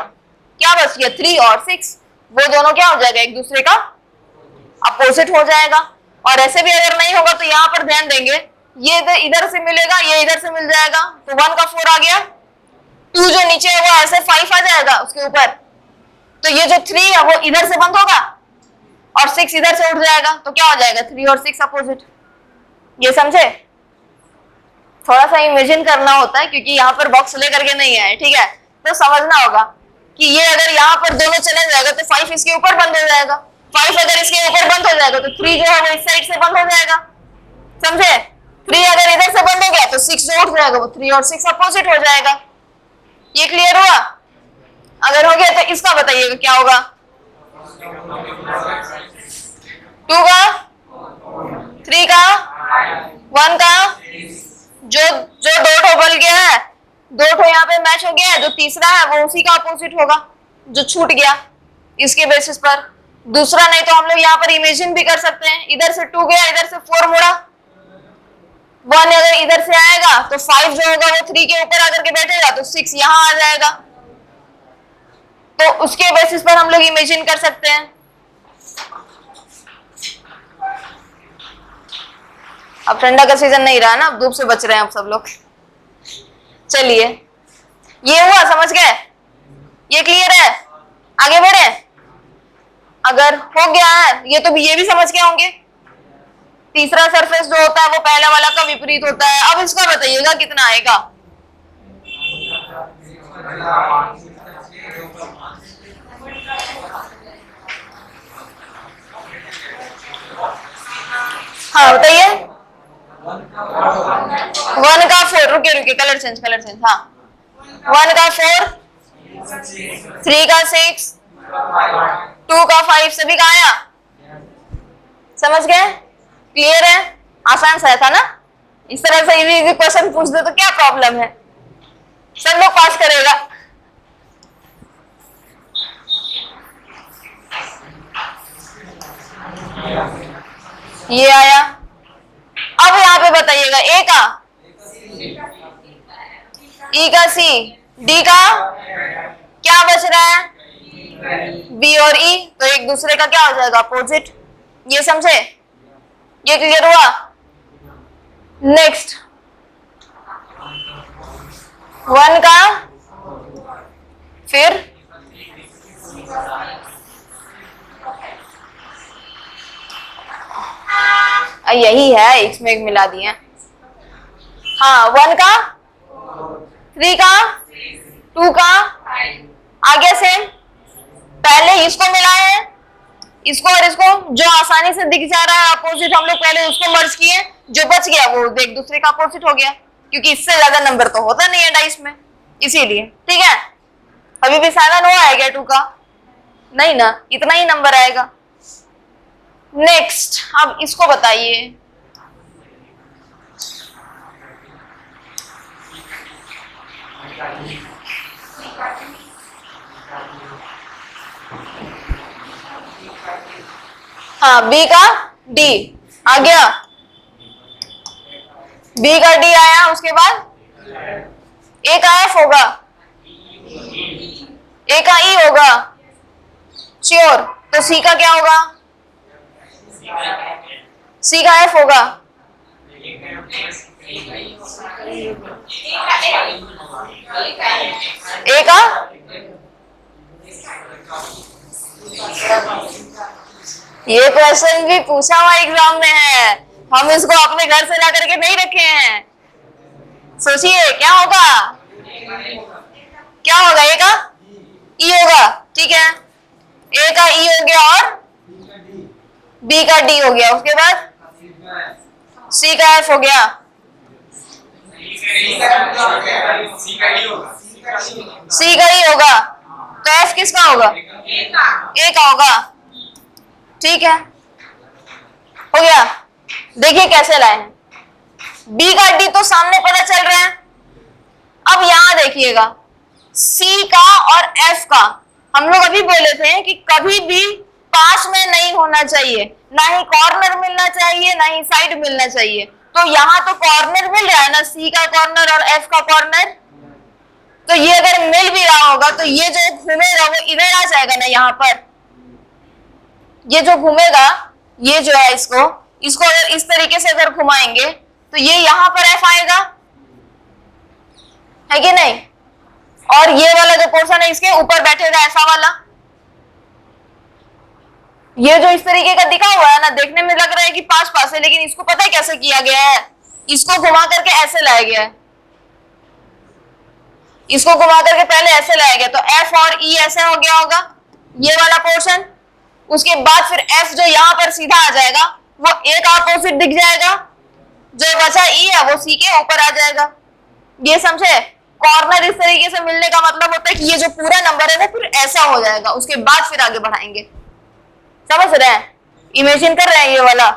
क्या बच गया 3 और 6, वो दोनों क्या हो जाएगा, एक दूसरे का अपोजिट हो जाएगा। और ऐसे भी अगर नहीं होगा तो यहाँ पर ध्यान देंगे, ये इधर से मिलेगा, ये इधर से मिल जाएगा, तो 1 का 4 आ गया, 2 जो नीचे है वो ऐसे 5 आ जाएगा उसके ऊपर, तो ये जो 3 है वो इधर से बंद होगा और 6 इधर से उठ जाएगा, तो क्या हो जाएगा 3 और 6 अपोजिट। ये समझे? थोड़ा सा इमेजिन करना होता है क्योंकि यहाँ पर बॉक्स लेकर के नहीं आए, ठीक है, तो समझना होगा कि ये अगर यहाँ पर दोनों चले जाएगा तो 5 इसके ऊपर बंद हो जाएगा, 5 अगर इसके ऊपर बंद हो जाएगा तो 3 जो है वो इस साइड से बंद हो जाएगा, समझे? 3 अगर इधर से बंद हो गया तो 6 जो उठ जाएगा वो 3 और 6 अपोजिट हो जाएगा। ये क्लियर हुआ? अगर हो गया तो इसका बताइएगा क्या होगा, 2 का, 3 का, 1 का, जो जो 2 ठो बल गया है, 2 ठो यहाँ पे मैच हो गया है, जो तीसरा है वो उसी का अपोजिट होगा जो छूट गया इसके बेसिस पर। दूसरा नहीं तो हम लोग यहाँ पर इमेजिन भी कर सकते हैं, इधर से 2 गया, इधर से 4 मुड़ा, 1 अगर इधर से आएगा तो 5 जो होगा वो 3 के ऊपर आकर के बैठेगा तो 6 यहाँ आ जाएगा, तो उसके बेसिस पर हम लोग इमेजिन कर सकते हैं। अब ठंडा का सीजन नहीं रहा ना, अब धूप से बच रहे हैं अब सब लोग। चलिए, ये हुआ, समझ गए? ये क्लियर है? आगे बढ़े? अगर हो गया है ये तो ये भी समझ के होंगे, तीसरा सरफेस जो होता है वो पहले वाला का विपरीत होता है। अब इसका बताइएगा कितना आएगा। हाँ बताइए। 1 का 4, रुके कलर चेंज, हाँ 1 का 4, 3 का 6, 2 का 5, सभी का आया? समझ गए? क्लियर है? आसान सा था ना? इस तरह से इजी क्वेश्चन पूछ दो तो क्या प्रॉब्लम है, सब लोग पास करेगा। ये आया। अब यहाँ पे बताइएगा ए का, ई का सी, डी का क्या बच रहा है, बी और ई, तो एक दूसरे का क्या हो जाएगा, अपोजिट। ये समझे? ये क्लियर हुआ? नेक्स्ट 1 का, फिर यही है, इसमें एक मिला दिए। हाँ 1 का, 3 का, 2 का, आगे सेम, पहले इसको मिलाए हैं, इसको और इसको, जो आसानी से दिख जा रहा है अपोजिट हम लोग पहले उसको मर्ज किए, जो बच गया वो एक दूसरे का अपोजिट हो गया, क्योंकि इससे ज्यादा नंबर तो होता नहीं है डाइस में, इसीलिए। ठीक है, अभी भी 7 हुआ है क्या 2 का? नहीं ना, इतना ही नंबर आएगा। नेक्स्ट, अब इसको बताइए। हाँ बी का डी आ गया, बी का डी आया, उसके बाद ए का एफ होगा, ए का ई होगा, श्योर। तो सी का क्या होगा, सी का एफ होगा, ए का ये क्वेश्चन भी पूछा हुआ एग्जाम में है, हम इसको अपने घर से ला करके नहीं रखे हैं। सोचिए क्या होगा, क्या होगा, ए का ई होगा, ठीक है, ए का ई हो गया और बी का डी हो गया, उसके बाद सी का एफ हो गया, सी का ई होगा, तो एफ किसका होगा, ए का होगा। ठीक है, हो गया। देखिए कैसे लाए हैं, बी का डी तो सामने पता चल रहा है। अब यहां देखिएगा सी का और एफ का, हम लोग अभी बोले थे कि कभी भी पास में नहीं होना चाहिए, ना ही कॉर्नर मिलना चाहिए ना ही साइड मिलना चाहिए। तो यहाँ तो कॉर्नर मिल रहा है ना, सी का कॉर्नर और एफ का कॉर्नर, तो ये अगर मिल भी रहा होगा तो ये जो घूमेगा वो इधर आ जाएगा ना यहाँ पर, ये जो घूमेगा, ये जो है इसको इसको अगर इस तरीके से अगर घुमाएंगे तो ये यहां पर एफ आएगा, है कि नहीं? और ये वाला जो पोर्शन है इसके ऊपर बैठेगा ऐसा वाला। ये जो इस तरीके का दिखा हुआ है ना, देखने में लग रहा है कि पास पास है, लेकिन इसको पता है कैसे किया गया है? इसको घुमा करके ऐसे लाया गया है, इसको घुमा करके पहले ऐसे लाया गया, तो एफ और ई ऐसे हो गया होगा ये वाला पोर्शन। उसके बाद फिर एफ जो यहां पर सीधा आ जाएगा वो ए का अपोजिट दिख जाएगा, जो बचा ई है वो सी के ऊपर आ जाएगा। ये समझे? कॉर्नर इस तरीके से मिलने का मतलब होता है कि ये जो पूरा नंबर है वो फिर ऐसा हो जाएगा, उसके बाद फिर आगे बढ़ाएंगे। समझ रहे हैं? इमेजिन कर रहे हैं ये वाला?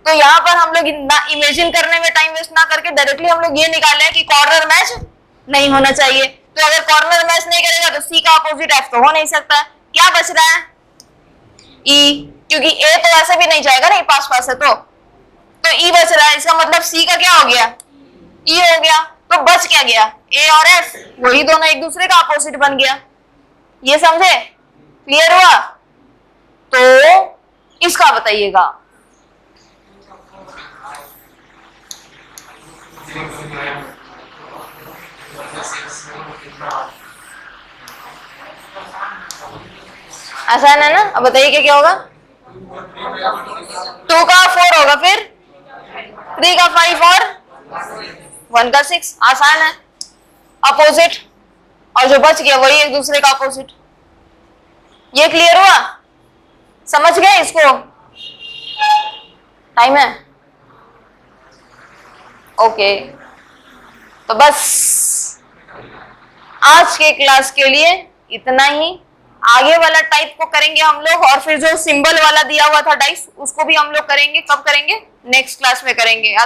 तो यहाँ पर हम लोग ना इमेजिन करने में टाइम वेस्ट ना करके डायरेक्टली हम लोग ये निकाले कि कॉर्नर मैच नहीं होना चाहिए। तो अगर कॉर्नर मैच नहीं करेगा तो सी का अपोजिट एफ तो हो नहीं सकता। क्या बच रहा है? ई, क्योंकि ए तो ऐसे भी नहीं जाएगा ना, पास पास है तो ई बच रहा है। इसका मतलब सी का क्या हो गया? ई हो गया। तो बच क्या गया? ए और एफ, वही दोनों एक दूसरे का अपोजिट बन गया। ये समझे? क्लियर हुआ? तो इसका बताइएगा। आसान है ना? अब बताइए क्या क्या होगा? 2 का 4 होगा, फिर 3 का 5 और 1 का 6। आसान है। अपोजिट, और जो बच गया वही एक दूसरे का अपोजिट। ये क्लियर हुआ? समझ गए इसको? टाइम है? ओके, तो बस आज के क्लास के लिए इतना ही। आगे वाला टाइप को करेंगे हम लोग, और फिर जो सिंबल वाला दिया हुआ था डाइस उसको भी हम लोग करेंगे। कब करेंगे? नेक्स्ट क्लास में करेंगे। आज